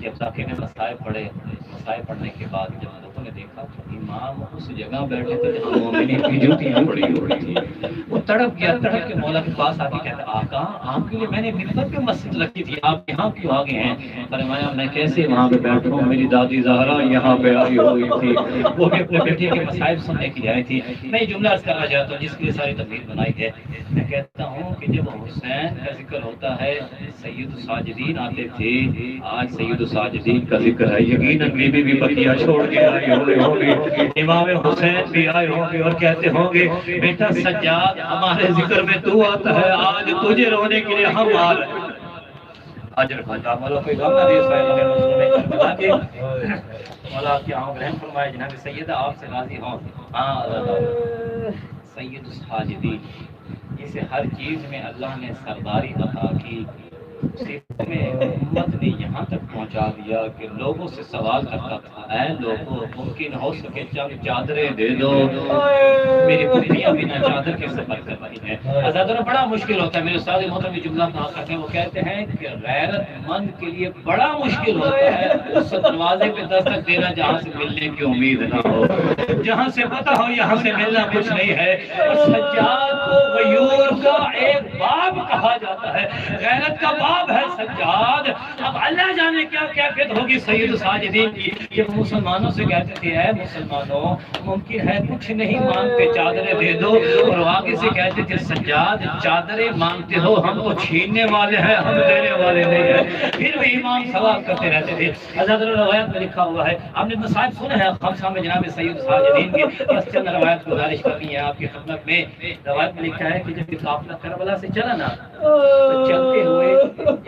جب ذاکر نے مسائب پڑھنے کے بعد جب لوگوں نے دیکھا تو امام اس جگہ بیٹھے تھے جہاں مومنین کی جوتیاں پڑی ہوئی تھی، وہ تڑپ گیا، تڑپ کے مولا کے پاس آ کے کہتا آقا آپ کے لیے میں نے ممبر پہ مسجد رکھی تھی، آپ یہاں کیوں آ گئے ہیں؟ فرمایا میں کیسے وہاں پہ بیٹھوں، میری دادی زہرا یہاں پہ آئی ہوئی تھی، وہ بھی اپنے بیٹے کے مسائب سننے کے لیے آئی تھی۔ میں یہ جملہ عرض کرنا چاہتا ہوں جس کے لیے ساری تقریر بنائی ہے، میں کہتا ہوں کہ جب حسین کا ذکر ہوتا ہے سید الساجدین آتے تھے، آج سید الساجدین کا ذکر ہے، یقیناً بیوی بھی بقیہ چھوڑ کے آئی ہوگی، امام حسین بھی آئے ہوں گے اور کہتے ہوں گے بیٹا سجاد ہمارے ذکر میں تو آتا ہے، آج تجھے رونے کے لیے ہم آ رہے ہیں۔ اجر خدا مولا کوئی غم نہ دے سائے لگے مسلم میں کربلا کے مولا آپ کی آنکھ رحم فرمائے، جناب سیدہ آپ سے راضی ہوں۔ ہاں سید الساجدین، جسے ہر چیز میں اللہ نے سرداری عطا کی، صرف میں امت نے یہاں تک پہنچا دیا کہ لوگوں سے سوال کرتا تھا اے لوگوں ممکن ہو سکے چند چادریں دے دو، میری پتریاں بنا چادر کے سفر کر رہی ہیں۔ آزادانہ بڑا مشکل ہوتا ہے، میرے استاد محترم یہ جملہ کہا کرتے ہیں، وہ کہتے ہیں کہ غیرت مند کے لیے بڑا مشکل ہوتا ہے اس دروازے پہ دستک دینا جہاں سے ملنے کی امید نہ ہو، جہاں سے پتہ ہو یہاں سے ملنا کچھ نہیں ہے۔ اور سجاد کو غیور کا ایک باب کہا جاتا ہے، غیرت کا باب ہے سجاد۔ اب اللہ جانے کیا کیفیت ہوگی سید ساجدین کی، یہ مسلمانوں سے کہتے تھے اے مسلمانوں ممکن ہے کچھ نہیں مانگتے چادریں دے دو، اور آگے سے کہتے تھے سجاد چادریں مانگتے ہو ہم تو چھیننے والے ہیں ہم دینے والے نہیں ہیں۔ پھر بھی امام سوال کرتے رہتے تھے۔ حضرت روایت میں لکھا ہوا ہے، آپ نے مصائب سنے ہیں خمسہ میں جناب سید ساجدین کی، بس چند روایت گزارش کرنی ہے آپ کی خدمت میں۔ روایت میں لکھا ہے کہ جب یہ قافلہ کربلا سے چلا نا تو چلتے ہوئے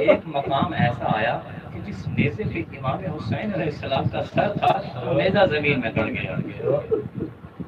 ایک مقام ایسا آیا کہ جس نیزے پہ امام حسین علیہ السلام کا سر تھا وہ نیزہ زمین میں گڑ گیا،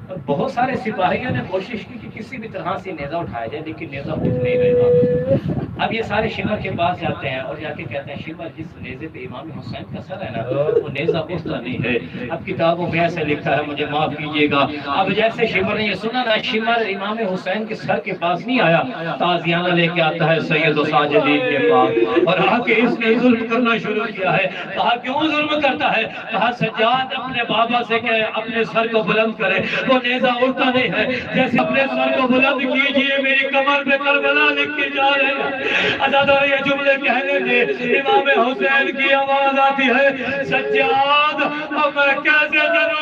اور بہت سارے سپاہیوں نے کوشش کی کہ کسی بھی طرح سے نیزہ اٹھایا جائے لیکن نیزہ اٹھ نہیں رہا۔ اب یہ سارے شمر کے پاس جاتے ہیں اور جا کے کہتے ہیں شمر جس نیزے پہ امام حسین کا سر ہے نا وہ نیزہ اٹھتا نہیں ہے۔ اب کتابوں میں ایسے لکھا ہے، مجھے معاف کیجیے گا، اب جیسے شمر نے یہ سنا نا شمر امام حسین کے سر کے پاس نہیں آیا، تازیانہ لے کے آتا ہے سید الساجدین کے پاس اور آ کے اس نے ظلم کرنا شروع کیا ہے۔ کہا کیوں ظلم کرتا ہے؟ کہا سجاد اپنے بابا سے کہ اپنے سر کو بلند کرے، وہ نیزہ اٹھتا نہیں ہے، جیسے اپنے سر کو بلند کیجئے میری کمر پہ کربلا لکھ کے جا رہے ہیں۔ عزادار یہ جملے کہنے دے، امام حسین کی آواز آتی ہے سجاد اب میں کیسے چلوں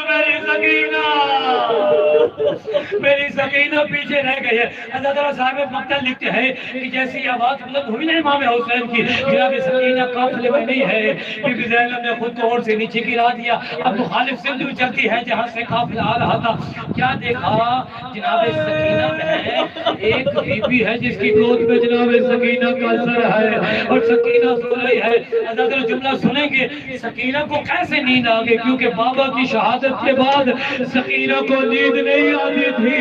میری سکینہ پیچھے رہ گئی ہے۔ عزادار صاحب مقتل لکھتے ہیں کہ جیسی آواز بلند ہوئی نا امام حسین کی، جناب سکینہ قافلے میں نہیں ہے، بی بی زینب نے خود کو اور سے نیچے گرا دیا۔ اب مخالف سمت میں چلتی ہے جہاں سے قافلہ آ رہا تھا، کیا دیکھا جناب سکینہ میں ایک بی بی ہے جس کی گود میں جناب سکینہ کا سر ہے اور سکینہ سو رہی ہے۔ حضرت جملہ سنیں گے سکینہ کو کیسے نیند آ گئی، کیونکہ بابا کی شہادت کے بعد سکینہ کو نیند نہیں آتی تھی۔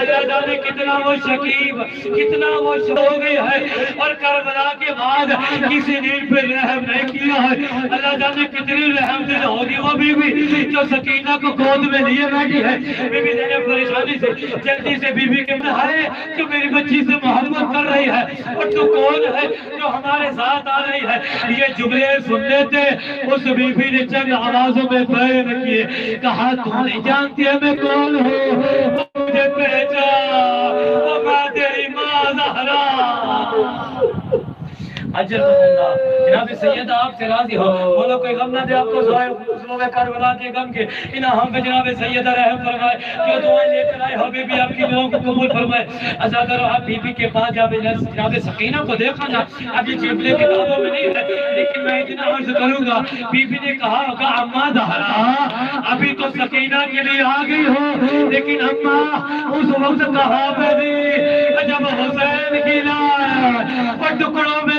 اللہ جانے کتنا وہ شکیب، کتنا وہ ہو گئی ہے، اور کربلا کے بعد کسی نیند پہ رحم نہیں کیا ہے۔ اللہ جانے کتنی رحم دل ہوگی وہ بی بی جو سکینہ کو گود میں لیے بیٹھی ہے۔ بی بی زینب پریشانی سے جلدی سے بی بی کے میں ہے جو میری بچی سے محبت کر رہی ہے، اور تو کون ہے جو ہمارے ساتھ آ رہی ہے۔ یہ جملے سننے تھے، اس بی بی نے چند آوازوں میں بیان کیے، کہا تو نہیں جانتی ہے میں کون ہوں، مجھے پہچان میں تیری ماں زہرا۔ اجر اللہ جناب سیدہ آپ سے راضی ہو، مولا کوئی غم نہ دے آپ کو ظلم کربلا کے غم کے، انہاں ہم پہ جناب سیدہ رحم فرمائے، جو دعائیں لے کر آئے ہو بی بی آپ کی دعاؤں کو قبول فرمائے۔ عزادہ رو آپ بی بی کے پاس جناب سکینہ کو دیکھا نا، اب یہ جبلے کتابوں میں نہیں ہے لیکن میں اتنا عرض کروں گا، بی بی نے کہا ہوگا اماں زہرا ابھی تو سکینہ کے لیے آ گئی ہو، لیکن اماں اس وقت کہاں پہ تھی جب حسین کی لائے اور ٹکڑوں میں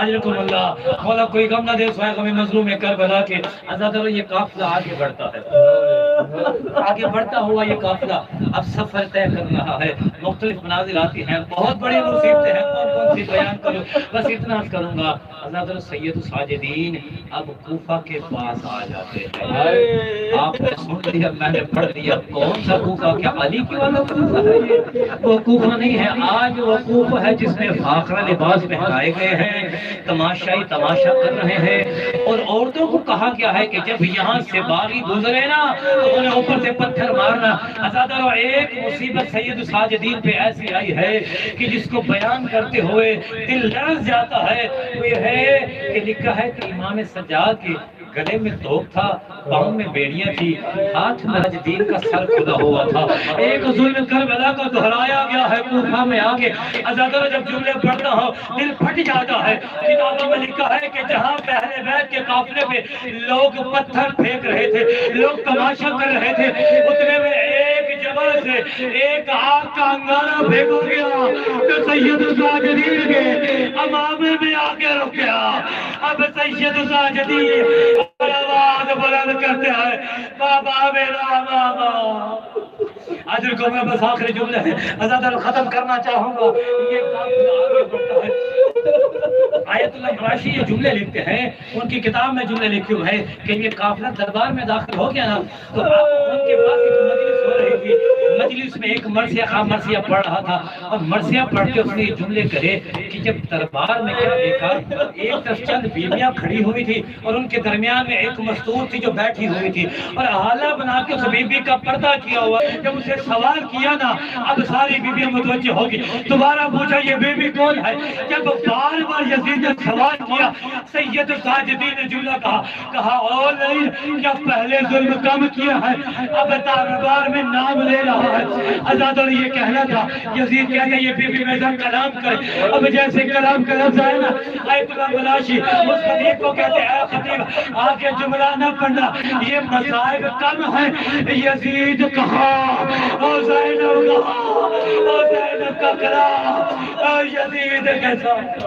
اجرکم اللہ۔ مولا کوئی غم نہ دے سوائے غم مظلوم کربلا کے۔ عزادہ یہ قافلہ آگے بڑھتا ہے، آگے بڑھتا ہوا یہ قافلہ اب سفر طے کر رہا ہے، مختلف مناظر آتی ہیں، بہت بڑی مصیبتیں ہیں، کون سی بیان کروں، بس اتنا کروں گا۔ حضرت سید الساجدین اب کوفہ کے پاس آ جاتے ہیں. آپ نے سن لیا, میں نے پڑھ لیا, کون سا کوفہ؟ کیا علی کی والا کوفہ ہے یہ؟ وہ کوفہ نہیں ہے. آج وہ کوفہ ہے جس میں فاخرہ لباس پہنائے گئے ہیں, تماشائی تماشا کر رہے ہیں. اور عورتوں کو کہا گیا ہے کہ جب یہاں سے باغی گزرے نا تو انہیں اوپر سے پتھر مارنا. ازادارو, ایک مصیبت سید الساجدین پہ ایسی آئی ہے کہ جس کو بیان کرتے ہوئے دل لرز جاتا ہے. وہ یہ ہے کہ لکھا ہے کہ امام سجاد کے گلے میں توپ تھا, پاؤں میں بیڑیاں تھی, ہاتھ میں دین کا سر کھدا ہوا تھا. ایک ظلم کربلا کا دہرایا گیا ہے کوفہ میں آ کے. ازادارو, جب جملے پڑھتا ہوں دل پھٹ جاتا ہے. کتابوں میں لکھا ہے کہ جہاں پہلے بیت کے قافلے پہ لوگ پتھر پھینک رہے تھے, لوگ تماشا کر رہے تھے, اتنے میں ایک جگہ سے ایک آگ کا انگارہ پھینکا گیا تو سید الساجدین کے امامے میں آ کے رک گیا. اب سید الساجدین آواز بلند کرتے ہیں, بابا میرا ماما. حضرت کو میں بس آخری جملے ازادر ختم کرنا چاہوں گا. یہ آگے بڑھتا ہے. آیت اللہ فراشی یہ جملے لکھتے ہیں, ان کی کتاب میں جملے لکھے ہوئے ہیں کہ یہ قافلہ دربار میں داخل ہو گیا نا تو ان کے پاس ایک مجلس ہو رہی تھی. مجلس میں ایک مرثیہ خواہ مرثیہ پڑھ رہا تھا اور مرثیہ پڑھ کے اس نے یہ جملے کہے کہ جب دربار میں کیا دیکھا, ایک طرف چند بیویاں کھڑی ہوئی تھی اور ان کے درمیان میں ایک مستور تھی جو بیٹھی ہوئی تھی اور حالہ بنا کے اس بیوی کا پردہ کیا ہوا. جب اسے سوال کیا نا, اب ساری بیویاں متوجہ ہوگی. دوبارہ پوچھا یہ بیوی کون ہے. جب بار بار یزید نے سوال کیا, سید الساجدین نے جملہ کہا اور نہیں, کیا پہلے ظلم کم کیا ہے, اب دربار میں نام لے رہا ہے. ازادر یہ کہنا تھا. یزید کہتا ہے یہ بیوی میں ذرا کلام کرے. اب جیسے کلام کا لفظ ہے نا, آیت اللہ بلاشی اس خطیب کو کہتے ہیں اے خطیب آگے جملہ نہ پڑھنا, یہ مصائب کم ہیں. یزید کہا اور زینب کہا اور زینب کا کلام اور یزید کے ساتھ.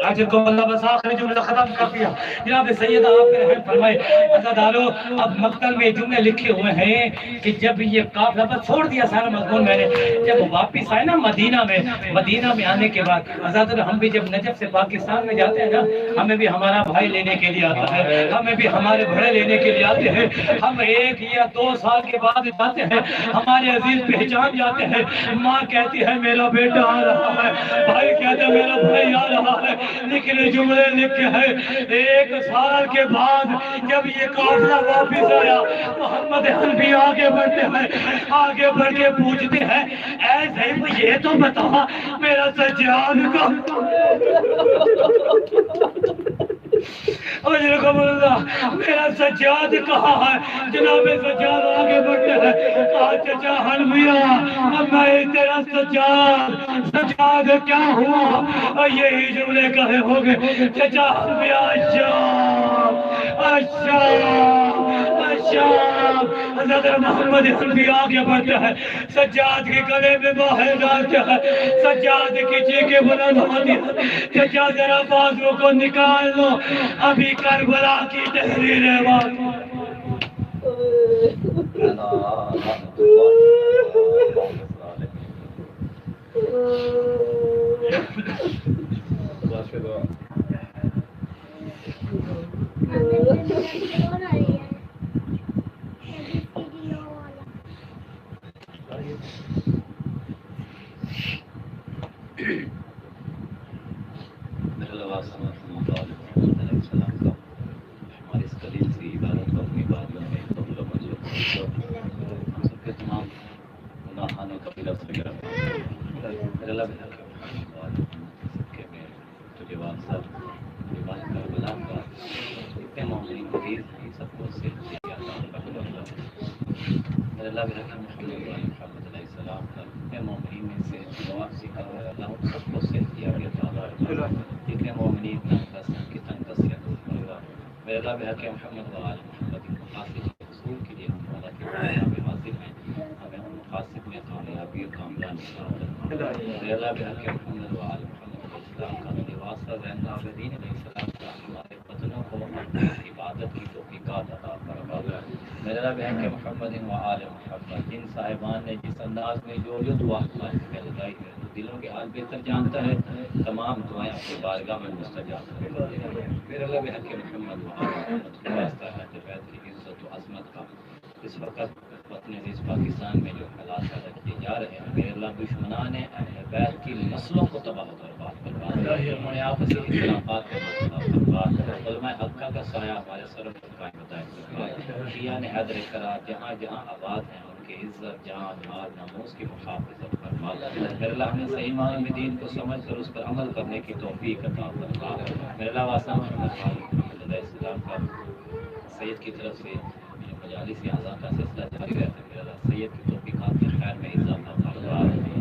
آخر کو اللہ بس آخری جملہ ختم کر دیا. جناب سیدہ آپ کے رحم فرمائے. عزادارو, اب مقتل میں جملے لکھے ہوئے ہیں کہ جب یہ قافلہ بس چھوڑ دیا سارا مضمون میں نے, جب واپس آئے نا مدینہ میں آنے کے بعد عزادارو ہم بھی جب نجف سے پاکستان میں جاتے ہیں نا, ہمیں بھی ہمارا بھائی لینے کے لیے آتا ہے, ہمیں بھی ہمارے بڑے لینے کے لیے آتے ہیں. ہم 1 یا 2 سال کے بعد جاتے ہیں, ہمارے عزیز پہچان جاتے ہیں. ماں کہتی ہے میرا بیٹا آ رہا ہے, بھائی کہتے ہیں میرا بھائی آ رہا ہے. لیکن جملے لکھے ہیں 1 سال کے بعد جب یہ قافلہ واپس آیا, محمد حنفی آگے بڑھتے ہیں, آگے بڑھ کے پوچھتے ہیں اے زیب یہ تو بتا میرا سجاد کا میرا سجاد کہاں ہے. جناب سجاد آگے بڑھتے ہیں, کہا چچا حنفیہ میں تیرا سجاد کیا ہوا. یہی جملے کہے ہو گے چچا حنفیہ اچھا. حضرت محمد حنفی آگے بڑھتے ہیں, سجاد کے گلے میں باہر ڈالتے ہیں, سجاد کی چیخیں بلند ہوتی ہیں. چچا ذرا بازو کو نکال لو, ابھی کربلا کی تحریر ہے بات. اللہ بحق محمد و آل محمد جن صاحبان نے جس انداز میں جو دعا ہماری لگائی ہے تو دلوں کے حال بہتر جانتا ہے، تمام دعائیں اپنی بارگاہ میں مستجاب میرے اللہ بحق محمد و آل محمد کے واسطہ ہے بیت کی عزت و عظمت کا اس وقت وطن عزیز پاکستان میں جو حالات پیدا کیے جا رہے ہیں، میرے اللہ دشمنان اہل بیت کی نسلوں کو تباہ و برباد کروا انہوں نے آپسی اختلافات کے مسئلہ علماء حقہ کا سایہ ہمارے سر پر قائم بتائے، شیعہ نے حیدر کرار جہاں جہاں آباد ہیں ان کی عزت جان مال ناموس کی محافظت فرما، میرے اللہ ہمیں صحیح معنی میں دین کو سمجھ کر اس پر عمل کرنے کی توفیق عطا فرما، میرے اللہ واسطہ محمد علیہ السلام کا سید کی طرف سے مجالس اعضاء کا سلسلہ جاری رہتا ہے، میرے اللہ سید کی توفیقات کے خیر میں اضافہ فرما،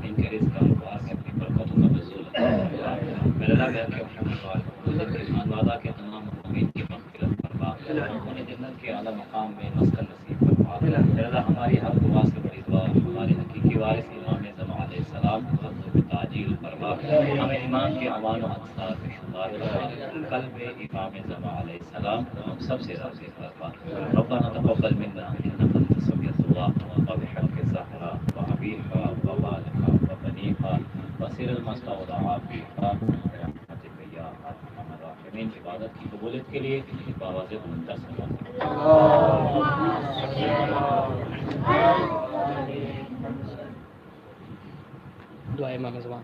ان کے رزق کا انوار میں اپنی برکتوں کا نزول فرما، میرے اللہ بہر کے محمد والے کے خانوادہ کے تمام مقامین کی مغفرت فرما، انہیں جنت کے اعلیٰ مقام میں مسکن نصیب فرما، میرے اللہ ہماری ہر دعا سے بڑی دعا ہمارے حقیقی وارث امام زمان علیہ السلام کو حفظ و تعجیل فرما، ہمیں امام کے اعوان و انصار میں شمار فرما، قلب امام زمان علیہ السلام کو ہم سب سے راضی فرما، ربنا تقبل منا انك انت السميع الدعاء وبحق الزهراء وابيها ووالدها وبنيها وسير المستودع فيها برحمتك يا ارحم الراحمين۔ عبادت کی قبولیت کے لیے باواز منتصر دعائے امام زمان۔